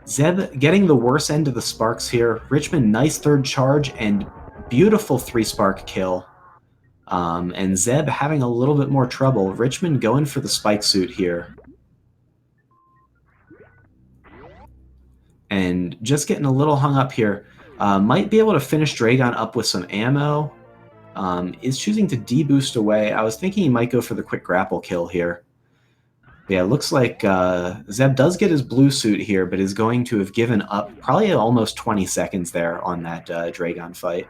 Zeb getting the worst end of the sparks here. Richmond, nice third charge and beautiful 3-spark kill. And Zeb having a little bit more trouble. Richmond going for the spike suit here. And just getting a little hung up here. Might be able to finish Dragon up with some ammo. Is choosing to deboost away. I was thinking he might go for the quick grapple kill here. Yeah, it looks like Zeb does get his blue suit here, but is going to have given up probably almost 20 seconds there on that Dragon fight.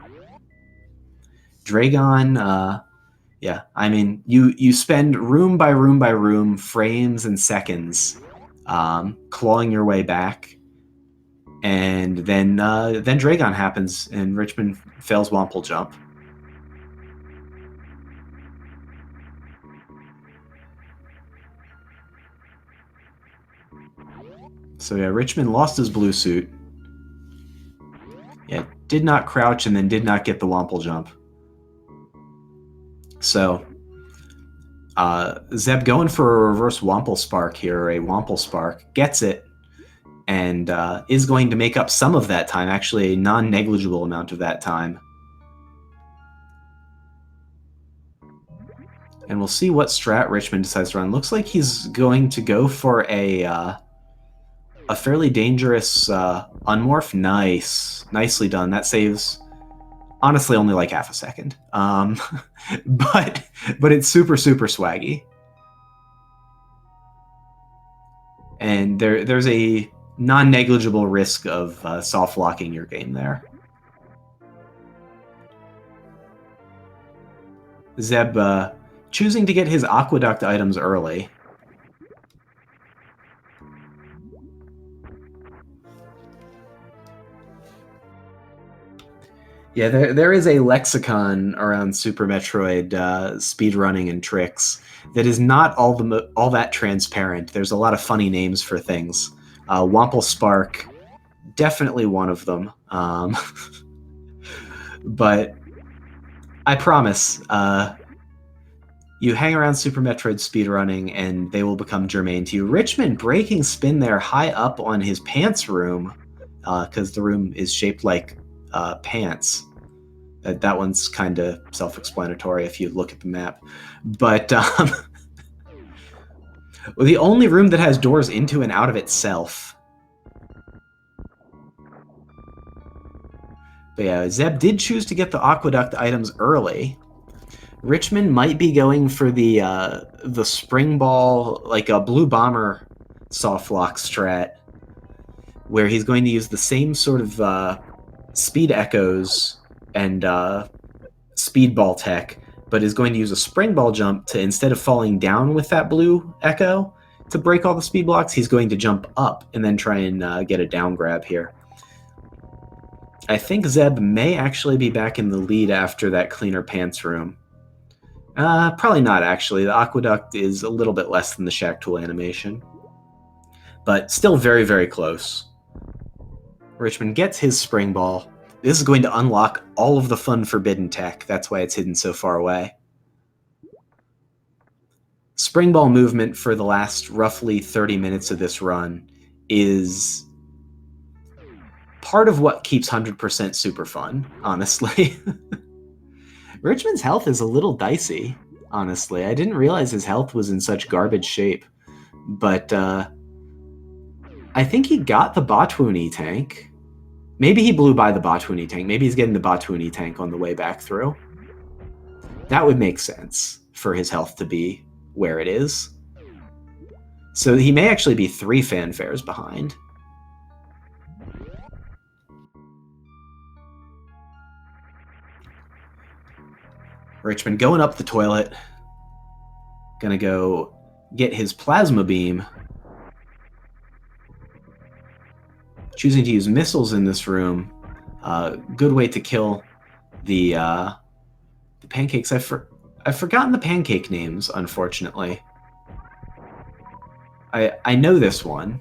Dragon, yeah, I mean, you spend room by room by room, frames and seconds, clawing your way back, and then Dragon happens, and Richmond fails Wample Jump. So yeah, Richmond lost his blue suit. Yeah, did not crouch and then did not get the Wample Jump. So Zeb going for a reverse Wample Spark here, or a Wample Spark, gets it, and is going to make up some of that time, actually a non-negligible amount of that time. And we'll see what strat Richmond decides to run. Looks like he's going to go for a a fairly dangerous unmorph. Nice. Nicely done. That saves, honestly, only like half a second. But it's super, super swaggy. And there's a non-negligible risk of soft locking your game there. Zeb choosing to get his aqueduct items early. Yeah, there is a lexicon around Super Metroid speedrunning and tricks that is not all that transparent. There's a lot of funny names for things. Wample Spark, definitely one of them. But I promise, you hang around Super Metroid speedrunning and they will become germane to you. Richman breaking spin there high up on his pants room, because the room is shaped like pants. That one's kind of self-explanatory if you look at the map. But well, the only room that has doors into and out of itself. But yeah, Zeb did choose to get the aqueduct items early. Richman might be going for the spring ball, like a blue bomber soft lock strat, where he's going to use the same sort of speed echoes and speedball tech, but is going to use a spring ball jump to, instead of falling down with that blue echo to break all the speed blocks, he's going to jump up and then try and get a down grab here. I think Zeb may actually be back in the lead after that cleaner pants room. Probably not, actually. The aqueduct is a little bit less than the Shack Tool animation, but still very, very close. Richman gets his spring ball. This is going to unlock all of the fun forbidden tech. That's why it's hidden so far away. Spring ball movement for the last roughly 30 minutes of this run is part of what keeps 100% super fun, honestly. Richman's health is a little dicey, honestly. I didn't realize his health was in such garbage shape. But I think he got the Botwoony tank. Maybe he blew by the Botwoony tank. Maybe he's getting the Botwoony tank on the way back through. That would make sense for his health to be where it is. So he may actually be 3 fanfares behind. Richman going up the toilet. Gonna go get his plasma beam. Choosing to use missiles in this room. Good way to kill the pancakes. I've forgotten the pancake names, unfortunately. I know this one.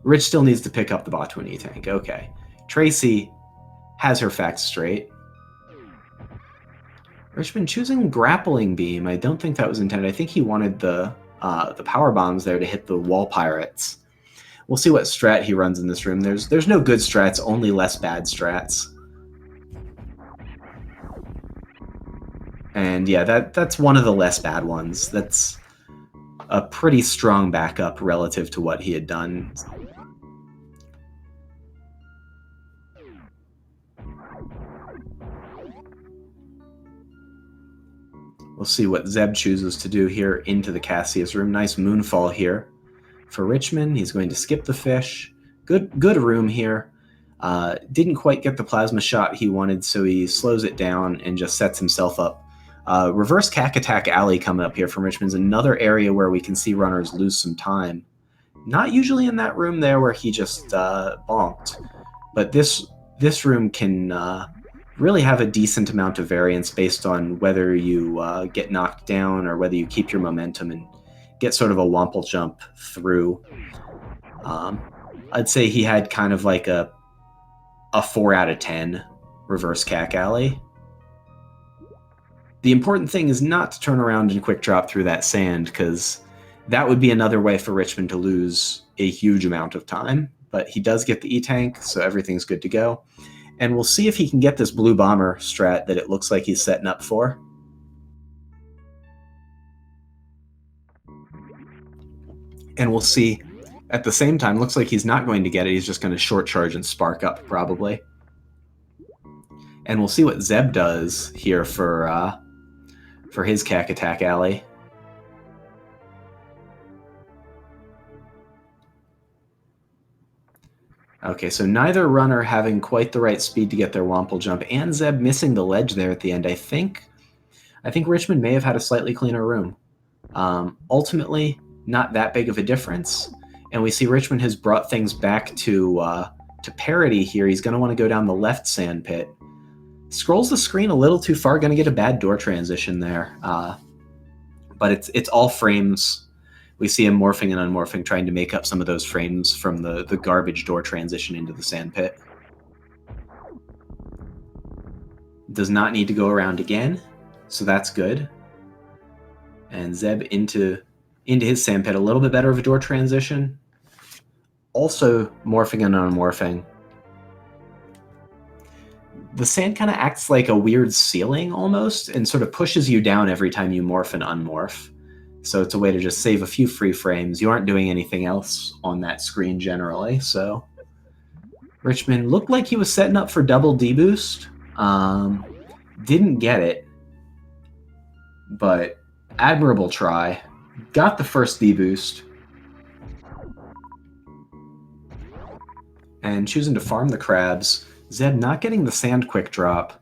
Rich still needs to pick up the Botwoony tank. Okay. Tracy has her facts straight. Richman choosing grappling beam. I don't think that was intended. I think he wanted the power bombs there to hit the wall pirates. We'll see what strat he runs in this room. There's no good strats, only less bad strats. And yeah, that's one of the less bad ones. That's a pretty strong backup relative to what he had done. We'll see what Zeb chooses to do here into the Cassius room. Nice moonfall here for Richman. He's going to skip the fish. Good room here. Didn't quite get the plasma shot he wanted, so he slows it down and just sets himself up. Reverse Cack Attack Alley coming up here from Richman's another area where we can see runners lose some time. Not usually in that room there where he just bonked, but this room can really have a decent amount of variance based on whether you get knocked down or whether you keep your momentum and get sort of a wample jump through. I'd say he had kind of like a 4 out of 10 reverse cack alley. The important thing is not to turn around and quick drop through that sand, because that would be another way for Richman to lose a huge amount of time. But he does get the E-Tank, so everything's good to go. And we'll see if he can get this blue bomber strat that it looks like he's setting up for. And we'll see At the same time, looks like he's not going to get it. He's just going to short charge and spark up, probably. And we'll see what Zeb does here for his Cack Attack Alley. Okay, so neither runner having quite the right speed to get their Womple Jump, and Zeb missing the ledge there at the end. I think Richmond may have had a slightly cleaner room. Ultimately, not that big of a difference. And we see Richmond has brought things back to parity here. He's going to want to go down the left sand pit. Scrolls the screen a little too far, going to get a bad door transition there. But it's all frames. We see him morphing and unmorphing, trying to make up some of those frames from the garbage door transition into the sand pit. Does not need to go around again, so that's good. And Zeb into his sand pit, a little bit better of a door transition. Also morphing and unmorphing. The sand kind of acts like a weird ceiling almost, and sort of pushes you down every time you morph and unmorph. So it's a way to just save a few free frames. You aren't doing anything else on that screen generally, so... Richmond looked like he was setting up for double D-boost. Didn't get it, but admirable try. Got the first D-boost. And choosing to farm the crabs. Zeb not getting the sand quick drop.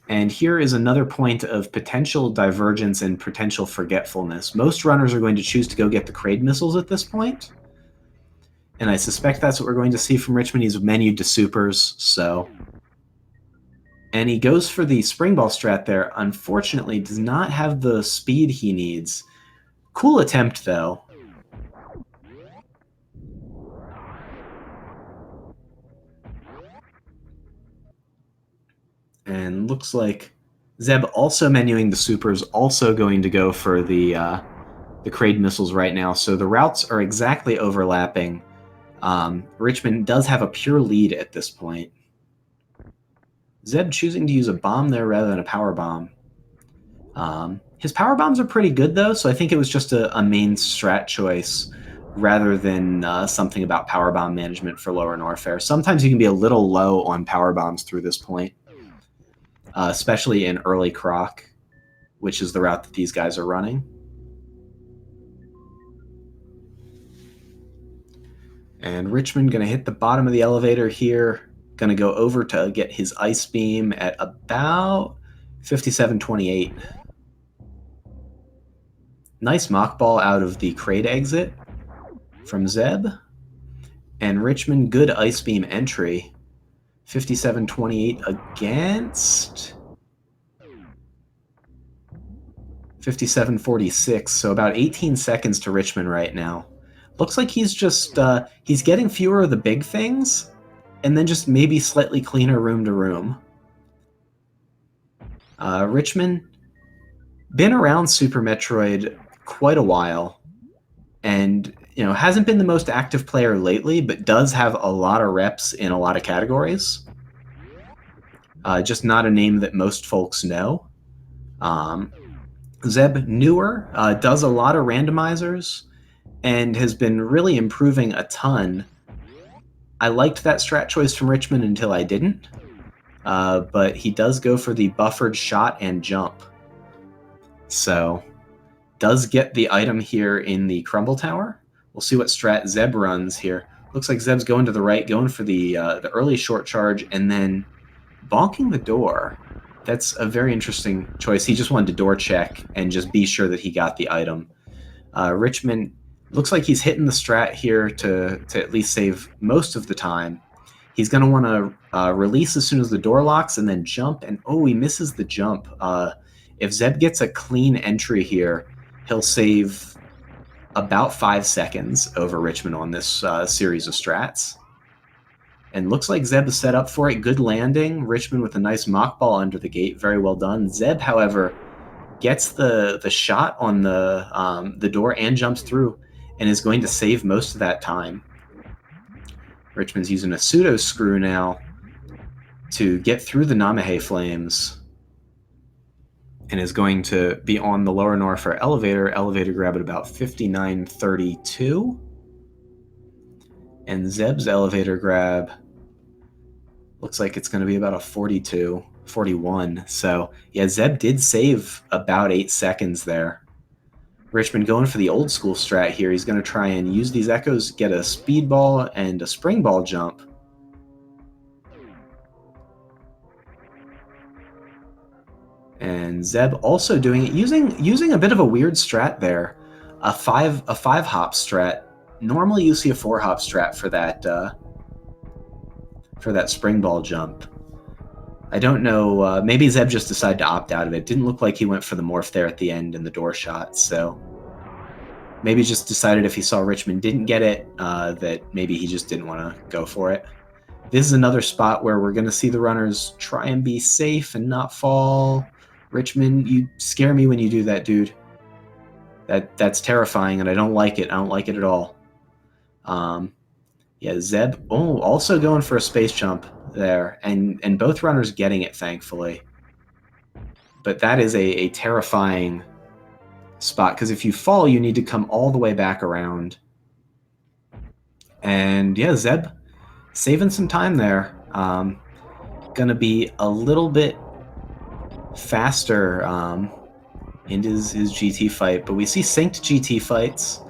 And here is another point of potential divergence and potential forgetfulness. Most runners are going to choose to go get the Kraid missiles at this point. And I suspect that's what we're going to see from Richmond. He's menued to supers, so... And he goes for the spring ball strat there. Unfortunately, does not have the speed he needs. Cool attempt, though. And looks like Zeb also menuing the supers, also going to go for the Kraid missiles right now. So the routes are exactly overlapping. Richmond does have a pure lead at this point. Zeb choosing to use a bomb there rather than a power bomb. His power bombs are pretty good, though, so I think it was just a main strat choice rather than something about power bomb management for lower Norfair. Sometimes you can be a little low on power bombs through this point. Especially in early Croc, which is the route that these guys are running. And Richmond going to hit the bottom of the elevator here. Going to go over to get his Ice Beam at about 57.28. Nice mock ball out of the Kraid exit from Zeb. And Richmond, good Ice Beam entry. 57.28 against 57.46, so about 18 seconds to Richmond right now. Looks like he's just he's getting fewer of the big things, and then just maybe slightly cleaner room to room. Richmond been around Super Metroid quite a while, and hasn't been the most active player lately, but does have a lot of reps in a lot of categories. Just not a name that most folks know. Zeb, newer, does a lot of randomizers, and has been really improving a ton. I liked that strat choice from Richmond until I didn't, but he does go for the buffered shot and jump. So, does get the item here in the Crumble Tower. We'll see what strat Zeb runs here. Looks like Zeb's going to the right, going for the early short charge, and then bonking the door. That's a very interesting choice. He just wanted to door check and just be sure that he got the item. Richmond looks like he's hitting the strat here to at least save most of the time. He's going to want to release as soon as the door locks and then jump, and oh, he misses the jump. If Zeb gets a clean entry here, he'll save about 5 seconds over Richmond on this series of strats. And looks like Zeb is set up for it. Good landing. Richmond with a nice mock ball under the gate. Very well done. Zeb, however, gets the shot on the door and jumps through and is going to save most of that time. Richmond's using a pseudo screw now to get through the Namahe flames and is going to be on the lower Norfair elevator. Elevator grab at about 59.32. And Zeb's elevator grab looks like it's going to be about a 42, 41. So, yeah, Zeb did save about 8 seconds there. Richman going for the old school strat here. He's going to try and use these echoes, get a speed ball and a spring ball jump. And Zeb also doing it using a bit of a weird strat there, a five hop strat. Normally you see a 4 hop strat for that spring ball jump. I don't know. Maybe Zeb just decided to opt out of it. Didn't look like he went for the morph there at the end in the door shot. So maybe just decided if he saw Richman didn't get it, that maybe he just didn't want to go for it. This is another spot where we're going to see the runners try and be safe and not fall. Richman, you scare me when you do that, dude. That's terrifying, and I don't like it. I don't like it at all. Yeah, Zeb, also going for a space jump there, and both runners getting it, thankfully. But that is a terrifying spot, because if you fall, you need to come all the way back around. And yeah, Zeb saving some time there. Gonna be a little bit faster in his GT fight, but we see synced GT fights.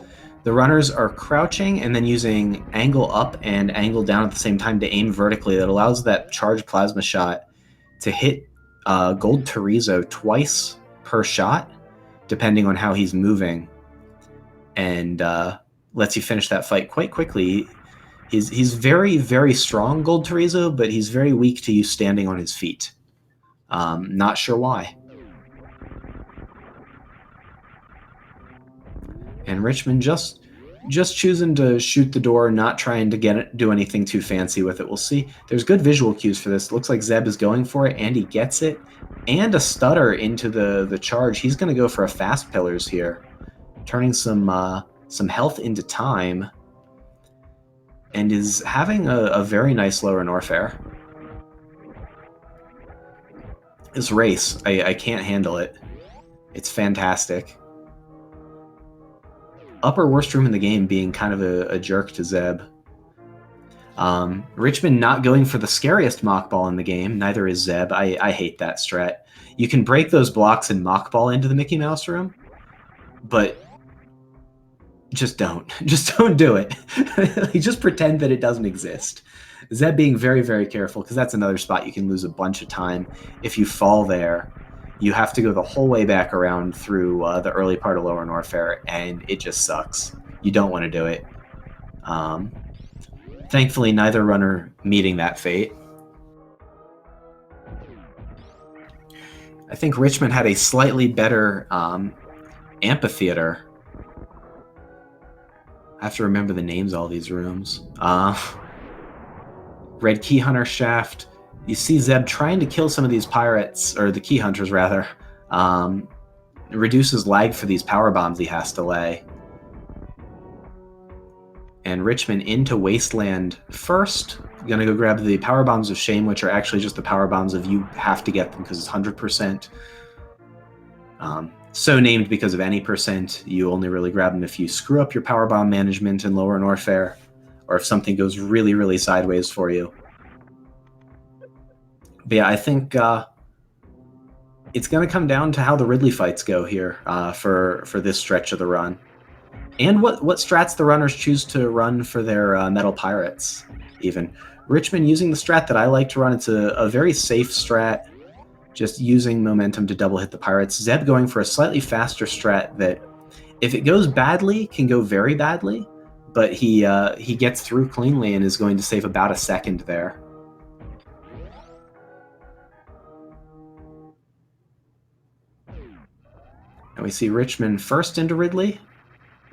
The runners are crouching and then using angle up and angle down at the same time to aim vertically. That allows that charged plasma shot to hit Gold Torizo twice per shot, depending on how he's moving, and lets you finish that fight quite quickly. He's very, very strong, Gold Torizo, but he's very weak to you standing on his feet. Not sure why. And Richman just choosing to shoot the door, not trying to do anything too fancy with it. We'll see. There's good visual cues for this. Looks like Zeb is going for it, and he gets it. And a stutter into the charge. He's going to go for a fast pillars here, turning some health into time, and is having a very nice lower Norfair. This race, I can't handle it. It's fantastic. Upper worst room in the game being kind of a jerk to Zeb. Richman not going for the scariest mock ball in the game. Neither is Zeb. I hate that strat. You can break those blocks and mock ball into the Mickey Mouse room, but just don't. Just don't do it. Just pretend that it doesn't exist. Zeb being very, very careful, because that's another spot you can lose a bunch of time. If you fall there, you have to go the whole way back around through the early part of Lower Norfair, and it just sucks. You don't want to do it. Thankfully, neither runner meeting that fate. I think Richman had a slightly better amphitheater. I have to remember the names of all these rooms. Red Key Hunter Shaft. You see Zeb trying to kill some of these pirates, or the Key Hunters rather. It reduces lag for these power bombs he has to lay. And Richman into Wasteland first. Gonna go grab the power bombs of shame, which are actually just the power bombs of you have to get them because it's 100%. So named because of any percent. You only really grab them if you screw up your power bomb management in Lower Norfair, or if something goes really, really sideways for you. But yeah, I think it's going to come down to how the Ridley fights go here for this stretch of the run. And what strats the runners choose to run for their Metal Pirates, even. Richman using the strat that I like to run. It's a very safe strat, just using momentum to double hit the pirates. Zeb going for a slightly faster strat that, if it goes badly, can go very badly, but he gets through cleanly and is going to save about a second there. And we see Richman first into Ridley.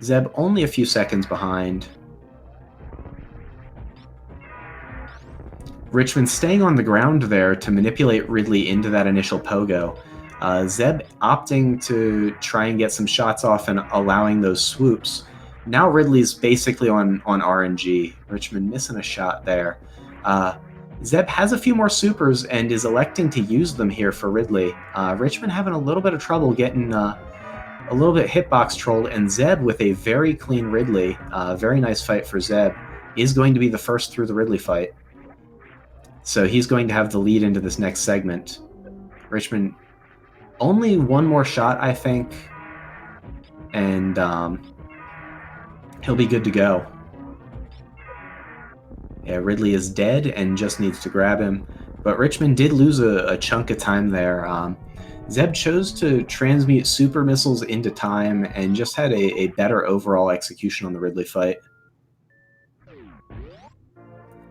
Zeb only a few seconds behind. Richman staying on the ground there to manipulate Ridley into that initial pogo. Zeb opting to try and get some shots off and allowing those swoops. Now Ridley's basically on RNG. Richman missing a shot there. Zeb has a few more supers and is electing to use them here for Ridley. Richman having a little bit of trouble getting a little bit hitbox trolled, and Zeb with a very clean Ridley. Very nice fight for Zeb. is going to be the first through the Ridley fight. So he's going to have the lead into this next segment. Richman, only one more shot, I think, and he'll be good to go. Yeah, Ridley is dead and just needs to grab him. But Richman did lose a chunk of time there. Zeb chose to transmute super missiles into time and just had a better overall execution on the Ridley fight.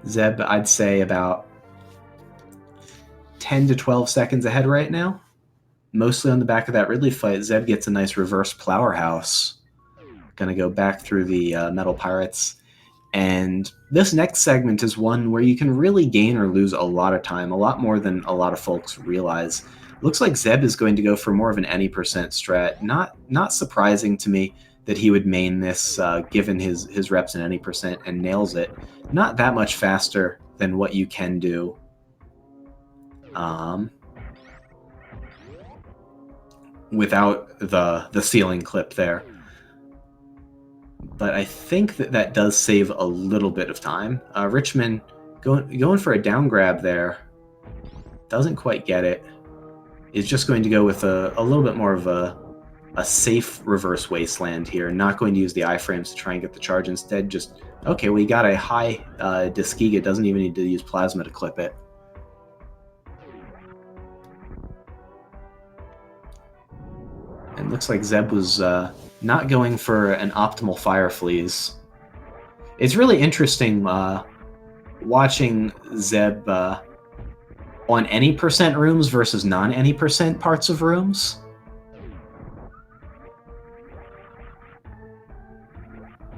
Zeb, I'd say about 10 to 12 seconds ahead right now. Mostly on the back of that Ridley fight, Zeb gets a nice reverse plower house. Gonna go back through the Metal Pirates. And this next segment is one where you can really gain or lose a lot of time, a lot more than a lot of folks realize. Looks like Zeb is going to go for more of an any percent strat. Not surprising to me that he would main this, given his reps in any percent, and nails it. Not that much faster than what you can do. Without the ceiling clip there. But I think that does save a little bit of time. Richman going for a down grab there. Doesn't quite get it. Is just going to go with a little bit more of a safe reverse wasteland here. Not going to use the iframes to try and get the charge. Instead, just, okay, well, you got a high Disgiga. Doesn't even need to use plasma to clip it. And looks like Zeb was not going for an optimal fire fleas. It's really interesting watching Zeb on any percent rooms versus non-any percent parts of rooms.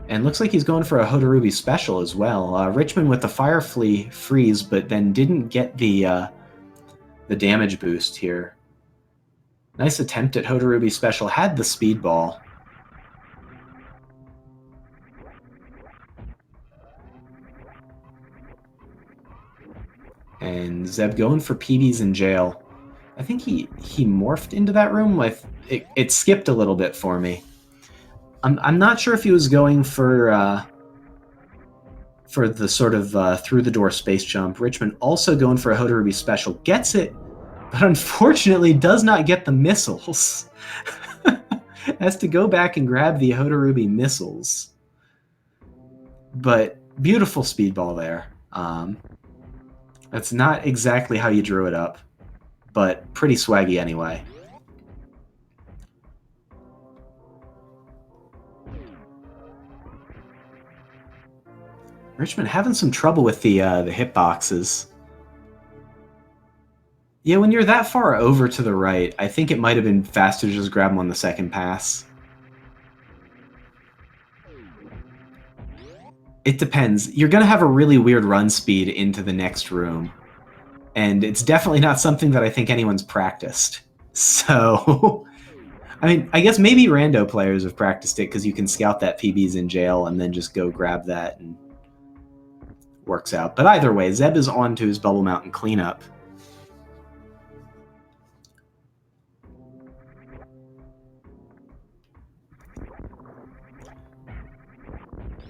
And looks like he's going for a Hotarubi special as well. Richman with the fire flea freeze, but then didn't get the damage boost here. Nice attempt at Hotarubi special. Had the speedball. And Zeb going for PBs in jail. I think he morphed into that room with it skipped a little bit for me. I'm not sure if he was going for the sort of through the door space jump. Richman also going for a Hotarubi special, gets it, but unfortunately does not get the missiles. Has to go back and grab the Hotarubi missiles. But beautiful speedball there. That's not exactly how you drew it up, but pretty swaggy anyway. Richman having some trouble with the hitboxes. Yeah, when you're that far over to the right, I think it might have been faster to just grab him on the second pass. It depends. You're going to have a really weird run speed into the next room. And it's definitely not something that I think anyone's practiced. So, I mean, I guess maybe rando players have practiced it because you can scout that PB's in jail and then just go grab that and works out. But either way, Zeb is on to his Bubble Mountain cleanup.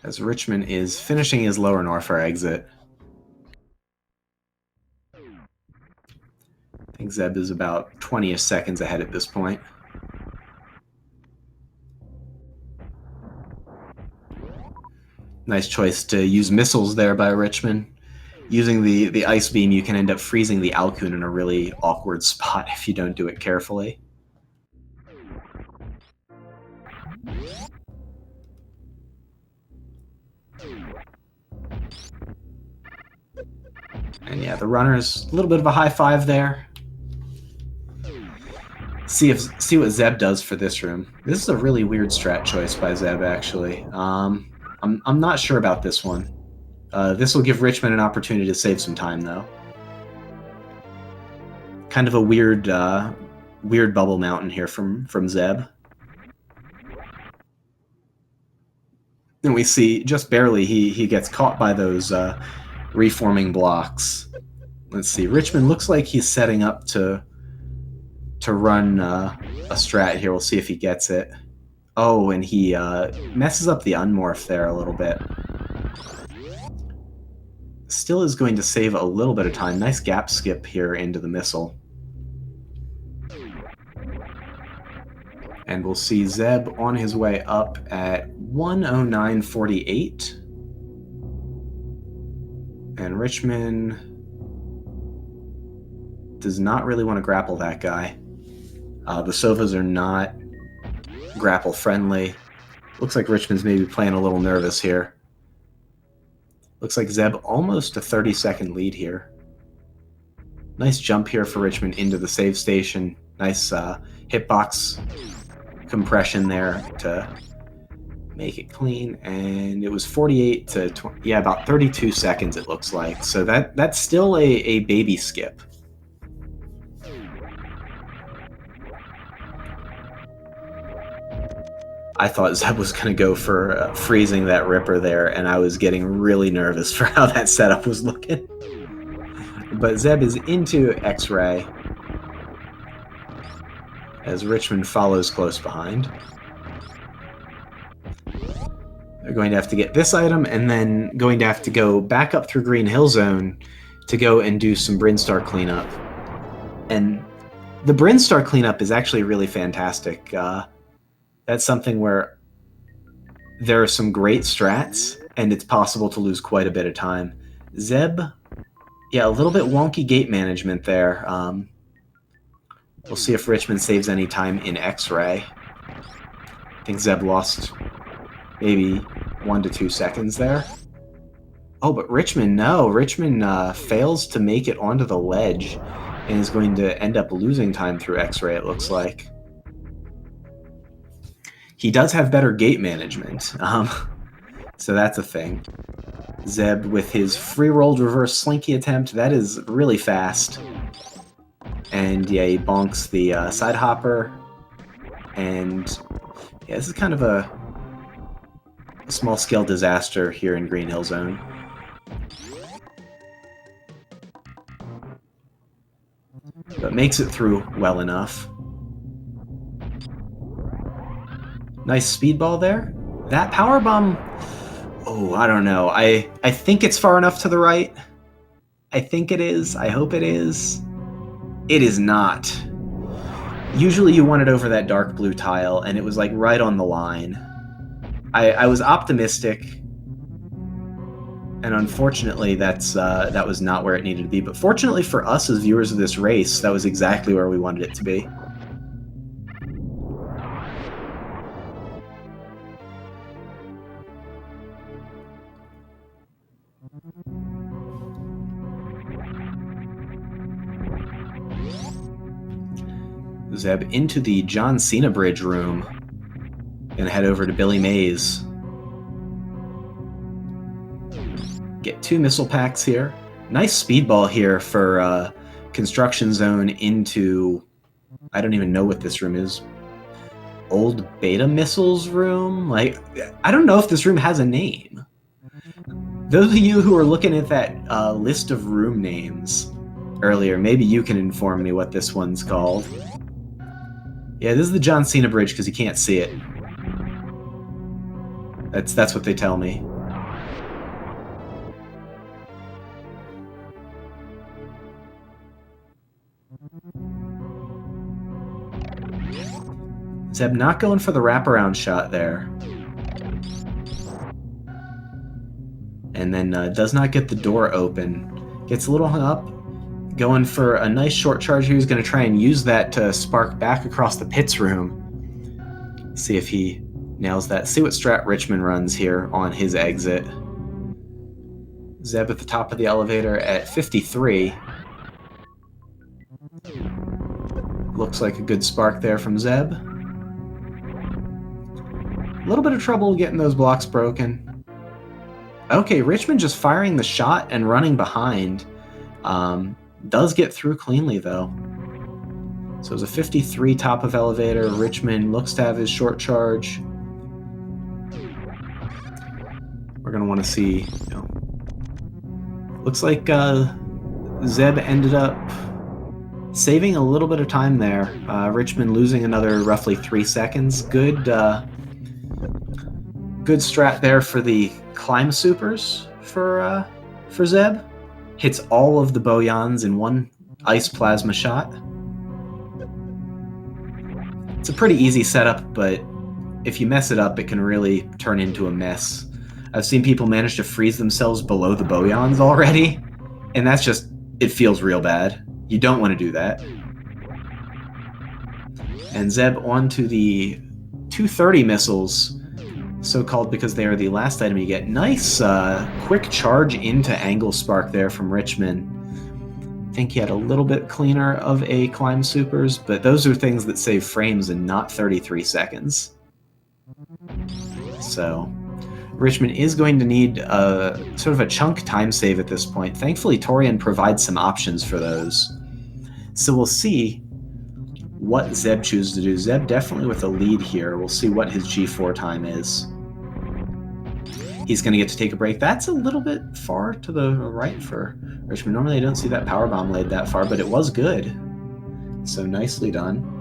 As Richman is finishing his lower Norfair exit. I think Zeb is about 20 seconds ahead at this point. Nice choice to use missiles there by Richman. Using the Ice Beam, you can end up freezing the Alcoon in a really awkward spot if you don't do it carefully. And yeah, the runner's a little bit of a high five there. See what Zeb does for this room. This is a really weird strat choice by Zeb, actually. I'm not sure about this one. This will give Richman an opportunity to save some time, though. Kind of a weird Bubble Mountain here from Zeb. And we see, just barely, he gets caught by those reforming blocks. Let's see. Richman looks like he's setting up to run a strat here. We'll see if he gets it. Oh, and he messes up the unmorph there a little bit. still is going to save a little bit of time. Nice gap skip here into the missile. And we'll see Zeb on his way up at 109.48. And Richman does not really want to grapple that guy. The Sovas are not grapple friendly. Looks like Richman's maybe playing a little nervous here. Looks like Zeb almost a 30-second lead here. Nice jump here for Richman into the save station. Nice hitbox compression there to make it clean. And it was 48 to 20, yeah, about 32 seconds it looks like. So that's still a baby skip. I thought Zeb was going to go for freezing that Ripper there, and I was getting really nervous for how that setup was looking. But Zeb is into X-Ray as Richman follows close behind. They're going to have to get this item, and then going to have to go back up through Green Hill Zone to go and do some Brinstar cleanup. And the Brinstar cleanup is actually really fantastic. That's something where there are some great strats, and it's possible to lose quite a bit of time. Zeb, yeah, a little bit wonky gate management there. We'll see if Richman saves any time in X-Ray. I think Zeb lost maybe 1 to 2 seconds there. Oh, but Richman, no. Richman fails to make it onto the ledge and is going to end up losing time through X-Ray, it looks like. He does have better gate management, so that's a thing. Zeb with his free-rolled reverse slinky attempt, that is really fast. And yeah, he bonks the side hopper, and yeah, this is kind of a small-scale disaster here in Green Hill Zone. But makes it through well enough. Nice speedball there. That power bomb, oh, I don't know. I think it's far enough to the right. I think it is. I hope it is. It is not. Usually you want it over that dark blue tile, and it was like right on the line. I was optimistic, and unfortunately that was not where it needed to be. But fortunately for us as viewers of this race, that was exactly where we wanted it to be. Zeb into the John Cena Bridge room. Gonna head over to Billy Mays. Get 2 missile packs here. Nice speedball here for Construction Zone into... I don't even know what this room is. Old Beta Missiles room? Like, I don't know if this room has a name. Those of you who are looking at that list of room names earlier, maybe you can inform me what this one's called. Yeah, this is the John Cena Bridge because you can't see it. That's what they tell me. Zeb not going for the wraparound shot there. And then does not get the door open. Gets a little hung up. Going for a nice short charge here. He's going to try and use that to spark back across the pits room. See if he nails that. See what strat Richman runs here on his exit. Zeb at the top of the elevator at 53. Looks like a good spark there from Zeb. A little bit of trouble getting those blocks broken. Okay, Richman just firing the shot and running behind. Does get through cleanly, though. So it was a 53 top of elevator. Richman looks to have his short charge. We're going to want to see... You know, looks like Zeb ended up saving a little bit of time there. Richman losing another roughly 3 seconds. Good strat there for the climb supers for for Zeb. Hits all of the Boyans in one ice plasma shot. It's a pretty easy setup, but if you mess it up, it can really turn into a mess. I've seen people manage to freeze themselves below the Boyans already, and that's just, it feels real bad. You don't want to do that. And Zeb onto the 230 missiles, so-called because they are the last item you get. Nice quick charge into Angle Spark there from Richman. I think he had a little bit cleaner of a climb supers, but those are things that save frames and not 33 seconds. So Richman is going to need sort of a chunk time save at this point. Thankfully, Torian provides some options for those. So we'll see what Zeb chooses to do. Zeb definitely with a lead here. We'll see what his G4 time is. He's going to get to take a break. That's a little bit far to the right for Richman. Normally I don't see that power bomb laid that far, but it was good. So nicely done.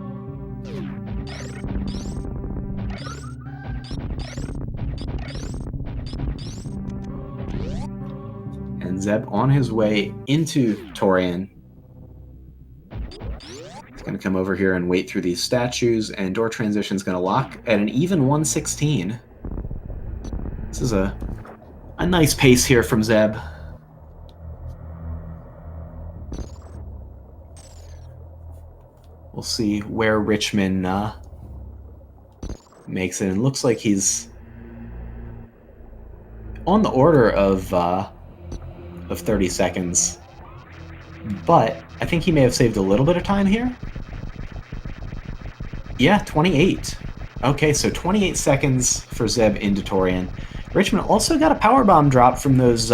And Zeb on his way into Torian. He's going to come over here and wait through these statues, and door transition is going to lock at an even 116. This is a nice pace here from Zeb. We'll see where Richman makes it. And looks like he's on the order of 30 seconds. But I think he may have saved a little bit of time here. Yeah, 28. Okay, so 28 seconds for Zeb into Torian. Richman also got a power bomb drop from those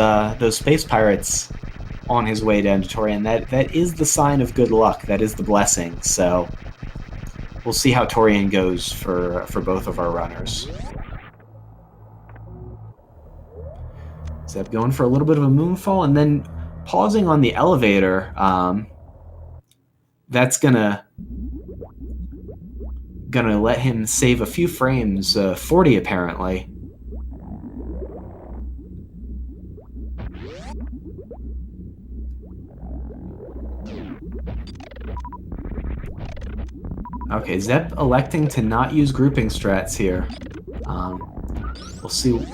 space pirates on his way down to Torian. That is the sign of good luck. That is the blessing. So we'll see how Torian goes for both of our runners. Zeb going for a little bit of a moonfall and then pausing on the elevator. That's gonna let him save a few frames, 40 apparently. Okay, Zeb electing to not use grouping strats here. We'll see.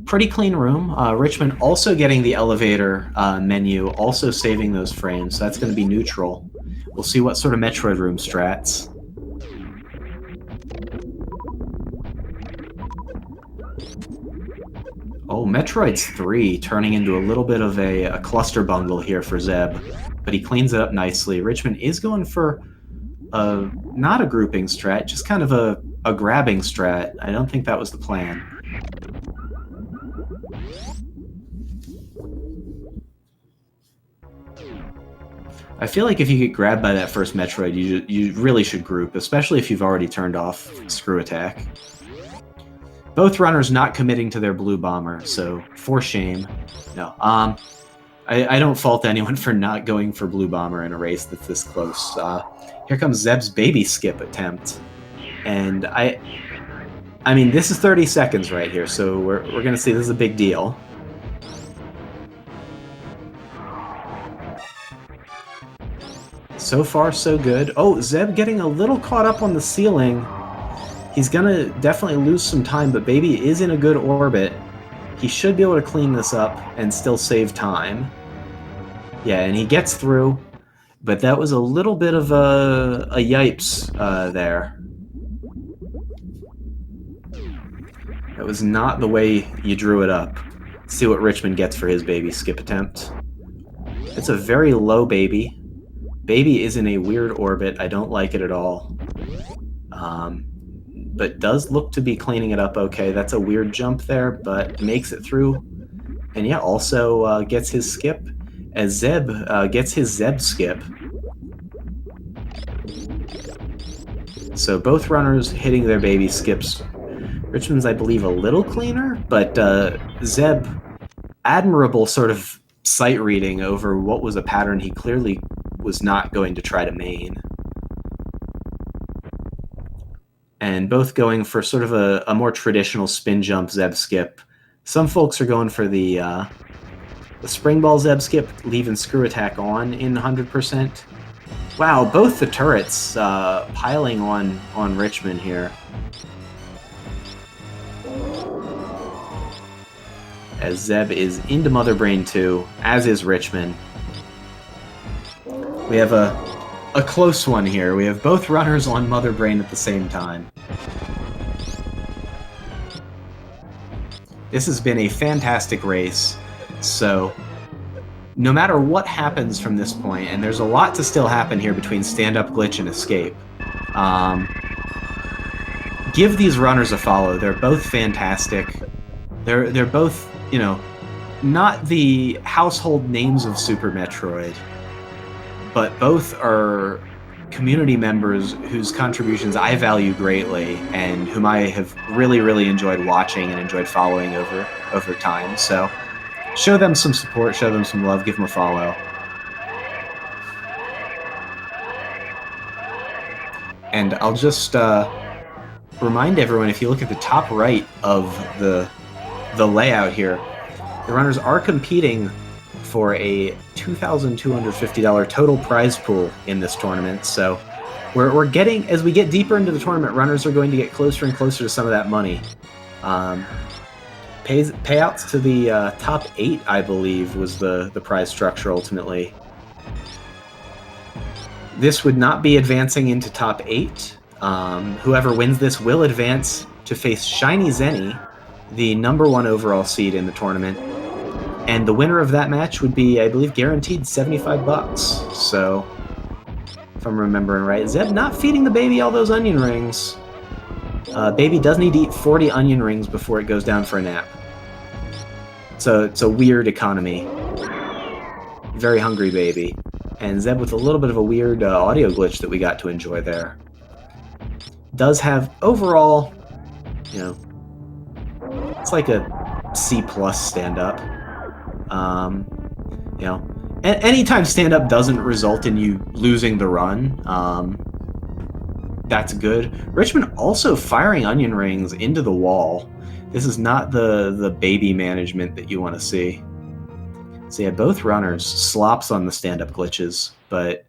Pretty clean room. Richman also getting the elevator menu, also saving those frames, so that's going to be neutral. We'll see what sort of Metroid room strats. Oh, Metroid's 3, turning into a little bit of a cluster bungle here for Zeb, but he cleans it up nicely. Richman is going for not a grouping strat, just kind of a grabbing strat. I don't think that was the plan. I feel like if you get grabbed by that first Metroid, you really should group, especially if you've already turned off Screw Attack. Both runners not committing to their blue bomber, so for shame. No, I don't fault anyone for not going for blue bomber in a race that's this close. Here comes Zeb's baby skip attempt, and I mean this is 30 seconds right here, so we're gonna see this is a big deal. So far, so good. Oh, Zeb getting a little caught up on the ceiling. He's gonna definitely lose some time, but Baby is in a good orbit. He should be able to clean this up and still save time. Yeah, and he gets through, but that was a little bit of a yipes there. That was not the way you drew it up. Let's see what Richman gets for his baby skip attempt. It's a very low Baby. Baby is in a weird orbit. I don't like it at all. But does look to be cleaning it up okay. That's a weird jump there, but makes it through. And yeah, also gets his skip as Zeb gets his Zeb skip. So both runners hitting their baby skips. Richman's, I believe, a little cleaner, but Zeb, admirable sort of sight reading over what was a pattern he clearly was not going to try to main. And both going for sort of a more traditional spin jump Zeb skip, Some folks are going for the spring ball Zeb skip, leaving screw attack on in 100%. Wow, both the turrets piling on Richman here. As Zeb is into Mother Brain 2, as is Richman. We have a close one here. We have both runners on Mother Brain at the same time. This has been a fantastic race, so no matter what happens from this point, and there's a lot to still happen here between stand-up glitch and escape, give these runners a follow. They're both fantastic. They're both, you know, not the household names of Super Metroid, but both are community members whose contributions I value greatly and whom I have really, really enjoyed watching and enjoyed following over time. So show them some support, show them some love, give them a follow. And I'll just remind everyone, if you look at the top right of the layout here, the runners are competing for a $2,250 total prize pool in this tournament. So we're getting, as we get deeper into the tournament, runners are going to get closer and closer to some of that money. Payouts to the top 8, I believe, was the prize structure ultimately. This would not be advancing into top 8. Whoever wins this will advance to face Shiny Zenny, the #1 overall seed in the tournament. And the winner of that match would be, I believe, guaranteed $75. So, if I'm remembering right, Zeb not feeding the baby all those onion rings. Baby does need to eat 40 onion rings before it goes down for a nap. So it's a weird economy. Very hungry baby. And Zeb with a little bit of a weird audio glitch that we got to enjoy there. Does have overall, you know, it's like a C+ stand-up. You know, anytime stand-up doesn't result in you losing the run, that's good. Richman also firing onion rings into the wall. This is not the baby management that you want to see. So yeah, both runners slops on the stand-up glitches, but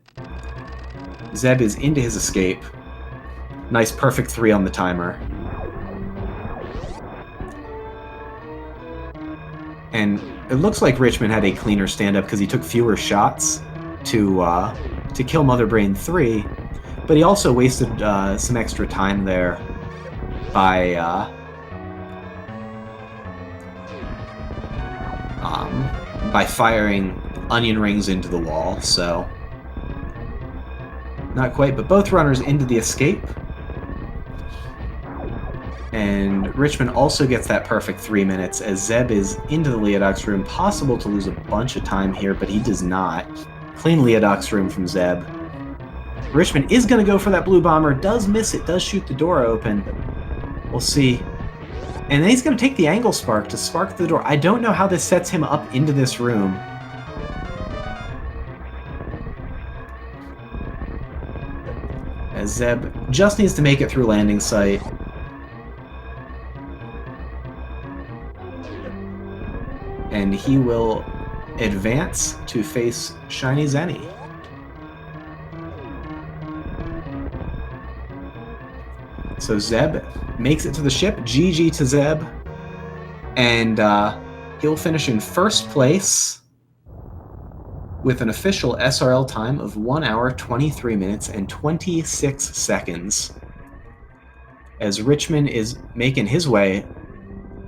Zeb is into his escape. Nice perfect 3 on the timer. And it looks like Richman had a cleaner stand-up because he took fewer shots to kill Mother Brain 3, but he also wasted some extra time there by firing onion rings into the wall. So not quite, but both runners into the escape. And Richman also gets that perfect 3 minutes as Zeb is into the Leodox room. Possible to lose a bunch of time here, but he does not. Clean Leodox room from Zeb. Richman is going to go for that blue bomber. Does miss it. Does shoot the door open. We'll see. And then he's going to take the angle spark to spark the door. I don't know how this sets him up into this room. As Zeb just needs to make it through landing site. And he will advance to face Shiny Zenny. So Zeb makes it to the ship. GG to Zeb. And he'll finish in first place with an official SRL time of 1 hour, 23 minutes, and 26 seconds. As Richman is making his way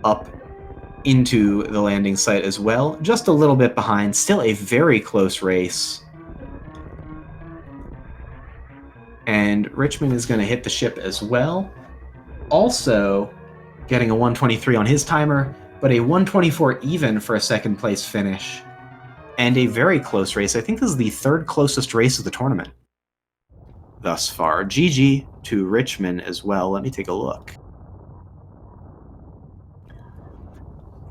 up into the landing site as well. Just a little bit behind. Still a very close race. And Richman is going to hit the ship as well. Also getting a 123 on his timer, but a 124 even for a second place finish. And a very close race. I think this is the 3rd closest race of the tournament thus far. GG to Richman as well. Let me take a look.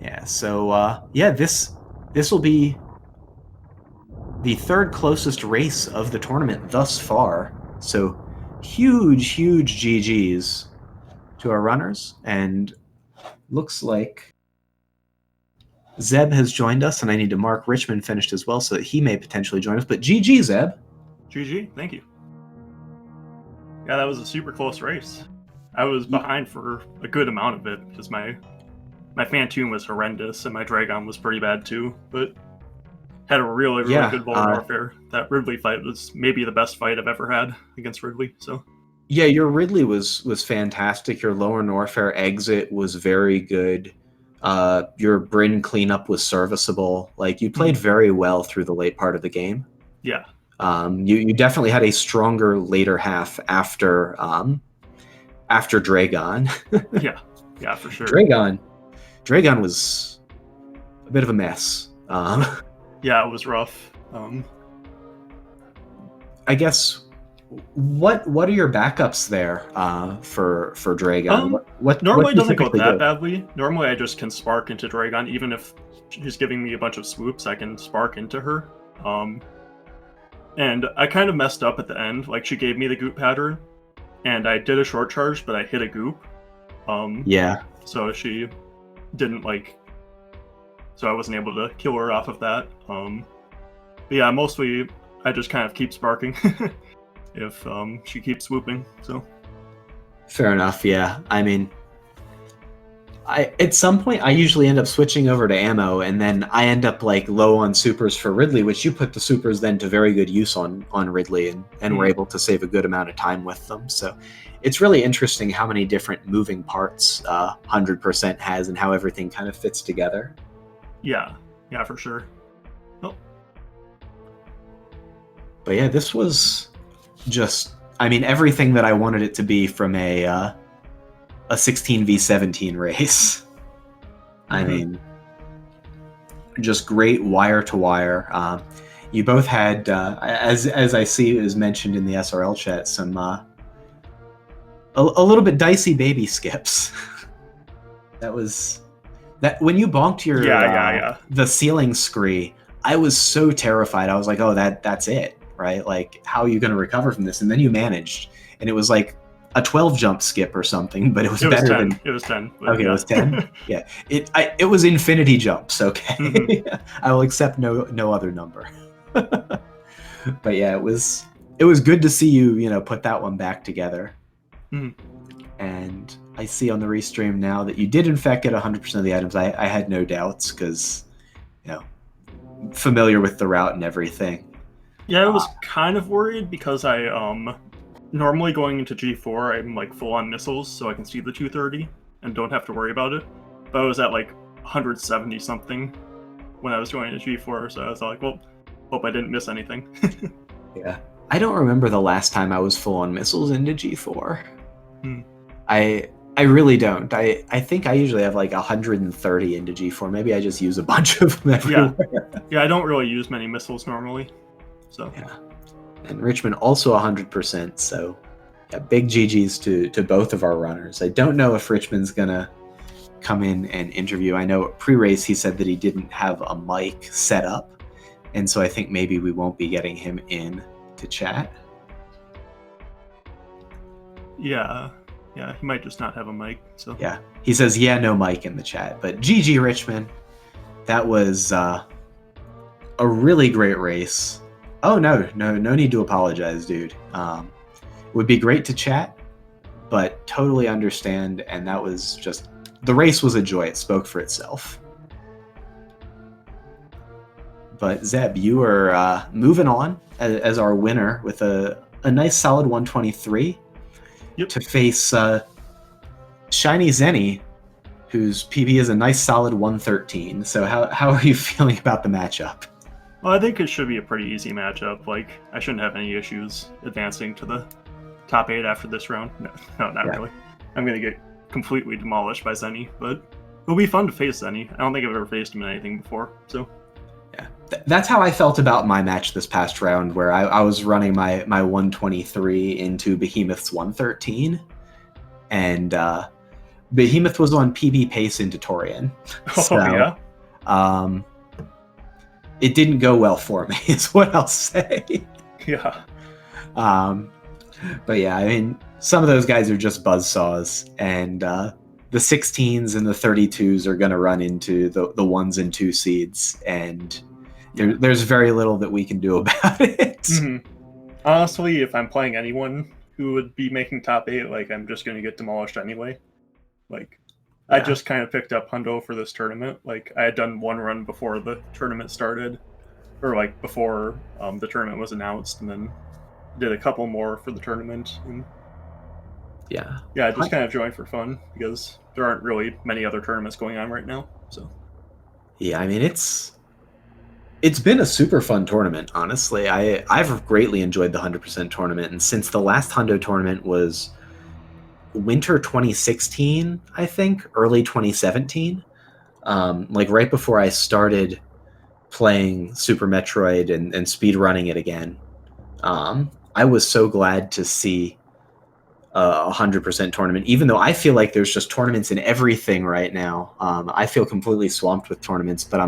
Yeah, so, yeah, this will be the 3rd closest race of the tournament thus far. So, huge GGs to our runners, and looks like Zeb has joined us, and I need to mark Richmond finished as well so that he may potentially join us. But GG, Zeb. GG, thank you. Yeah, that was a super close race. I was behind for a good amount of it because my Phantom was horrendous and my Dragon was pretty bad too, but had a really good Vulgar Warfare. That Ridley fight was maybe the best fight I've ever had against Ridley. So yeah, your Ridley was fantastic. Your Lower Warfare exit was very good. Your Bryn cleanup was serviceable. Like, you played very well through the late part of the game. Yeah. You definitely had a stronger later half after Dragon. yeah, for sure. Dragon was a bit of a mess. Yeah, it was rough. I guess what are your backups there for Dragon? Normally it doesn't go that badly. Normally I just can spark into Dragon, even if she's giving me a bunch of swoops. I can spark into her. And I kind of messed up at the end. Like, she gave me the goop pattern, and I did a short charge, but I hit a goop. Yeah. So she didn't so I wasn't able to kill her off of that. But yeah, mostly I just kind of keep sparking if she keeps swooping. So fair enough. Yeah, I mean, at some point I usually end up switching over to ammo, and then I end up low on supers for Ridley, which you put the supers then to very good use on Ridley, and were able to save a good amount of time with them. So it's really interesting how many different moving parts 100% has and how everything kind of fits together. Yeah, for sure. Oh. But yeah, this was just, I mean, everything that I wanted it to be from a 16v17 race. I mean, just great wire to wire. You both had, as I see is mentioned in the SRL chat, some a little bit dicey baby skips. That when you bonked your the ceiling scree, I was so terrified. I was like, oh, that's it, right? Like, how are you going to recover from this? And then you managed, and it was like a 12 jump skip or something, but it was better than... It was 10. Okay, yeah. It was 10? Yeah. It was infinity jumps, okay? Mm-hmm. I will accept no other number. But yeah, it was good to see you, put that one back together. Mm-hmm. And I see on the restream now that you did in fact get 100% of the items. I had no doubts because, familiar with the route and everything. Yeah, I was kind of worried because I normally going into G4, I'm full on missiles, so I can see the 230 and don't have to worry about it. But I was at 170 something when I was going into G4, so I was like, well, hope I didn't miss anything. Yeah, I don't remember the last time I was full on missiles into G4. I really don't. I think I usually have 130 into G4. Maybe I just use a bunch of them everywhere. Yeah, I don't really use many missiles normally. So yeah. And Richmond also 100%, so yeah, big GG's to both of our runners. I don't know if Richmond's gonna come in and interview. I know pre-race he said that he didn't have a mic set up, and so I think maybe we won't be getting him in to chat. Yeah, he might just not have a mic. So yeah, he says no mic in the chat. But GG Richmond, that was a really great race. Oh no need to apologize, dude. Would be great to chat, but totally understand. And that was just, the race was a joy. It spoke for itself. But Zeb, you are moving on as our winner with a nice solid 123. Yep. To face Shiny Zenny, whose PB is a nice solid 113. So how are you feeling about the matchup? Well, I think it should be a pretty easy matchup. I shouldn't have any issues advancing to the top 8 after this round. No, not really. I'm going to get completely demolished by Zenny, but it'll be fun to face Zenny. I don't think I've ever faced him in anything before, so... Yeah, that's how I felt about my match this past round, where I was running my 123 into Behemoth's 113, and Behemoth was on PB pace into Torian. So, yeah? It didn't go well for me, is what I'll say. Yeah. But yeah, I mean, some of those guys are just buzzsaws, and the 16s and the 32s are going to run into the 1s and 2 seeds, and there's very little that we can do about it. Mm-hmm. Honestly, if I'm playing anyone who would be making top 8, like, I'm just going to get demolished anyway. Like, Yeah. I just kind of picked up Hundo for this tournament. Like, I had done one run before the tournament started, or like before the tournament was announced, and then did a couple more for the tournament. And yeah, I just kind of joined for fun because there aren't really many other tournaments going on right now. So yeah, I mean it's been a super fun tournament. Honestly, I've greatly enjoyed the 100% tournament, and since the last Hundo tournament was winter 2016, I think, early 2017, like right before I started playing Super Metroid and speed running it again. I was so glad to see a 100% tournament, even though I feel like there's just tournaments in everything right now. I feel completely swamped with tournaments, but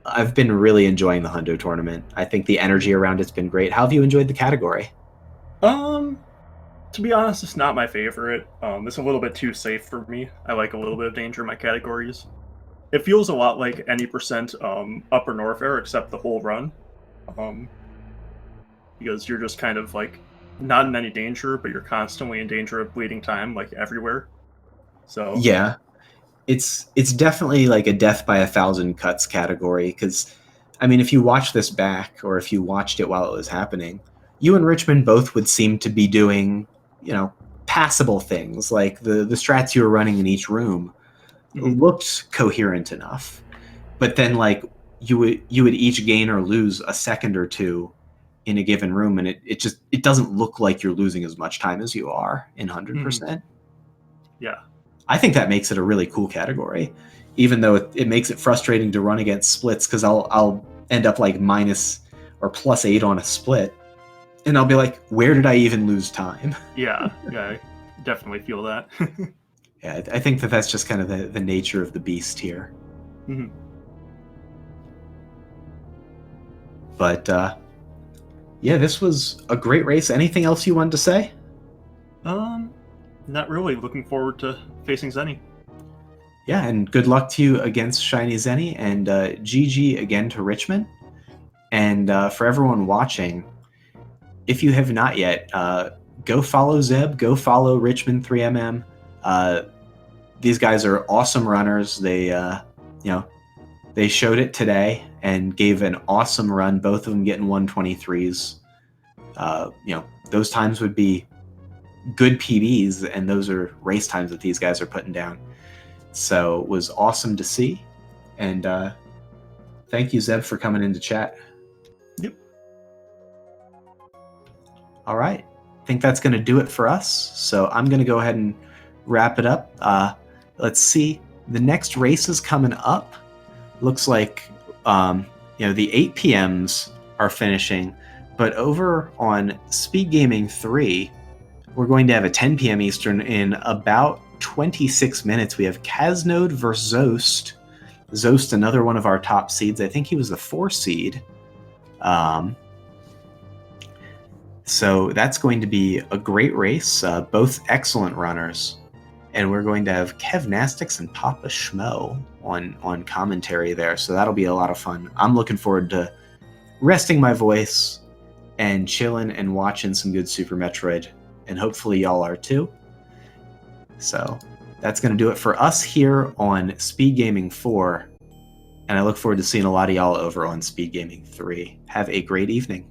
I've been really enjoying the Hundo tournament. I think the energy around it's been great. How have you enjoyed the category? To be honest, it's not my favorite. It's a little bit too safe for me. I like a little bit of danger in my categories. It feels a lot like any percent upper north air, except the whole run. Because you're just kind of like not in any danger, but you're constantly in danger of bleeding time, like everywhere. So Yeah, it's definitely like a death by 1,000 cuts category, because I mean, if you watch this back, or if you watched it while it was happening, you and Richmond both would seem to be doing, passable things. Like the strats you were running in each room looked coherent enough, but then like you would each gain or lose a second or two in a given room, and it doesn't look like you're losing as much time as you are in 100%. Yeah, I think that makes it a really cool category, even though it makes it frustrating to run against splits, because I'll end up like minus or +8 on a split, and I'll be like, where did I even lose time? yeah, I definitely feel that. Yeah, I think that's just kind of the nature of the beast here. But yeah, this was a great race. Anything else you wanted to say? Not really. Looking forward to facing Zenny. Yeah, and good luck to you against Shiny Zenny, and GG again to Richmond. And for everyone watching, if you have not yet, go follow Zeb, go follow richman3mm. These guys are awesome runners. They, they showed it today and gave an awesome run. Both of them getting 123s. Those times would be good PBs, and those are race times that these guys are putting down. So it was awesome to see. And thank you, Zeb, for coming into chat. Yep. All right. I think that's going to do it for us. So I'm going to go ahead and wrap it up. Let's see. The next race is coming up. Looks like, the 8 p.m.s are finishing. But over on SpeedGaming 3, we're going to have a 10 p.m. Eastern in about 26 minutes. We have Kaznode versus Zost. Zost, another one of our top seeds. I think he was the 4 seed. So that's going to be a great race. Both excellent runners. And we're going to have Kev Nastix and Papa Schmo on commentary there. So that'll be a lot of fun. I'm looking forward to resting my voice and chilling and watching some good Super Metroid. And hopefully y'all are too. So that's going to do it for us here on SpeedGaming 4. And I look forward to seeing a lot of y'all over on SpeedGaming 3. Have a great evening.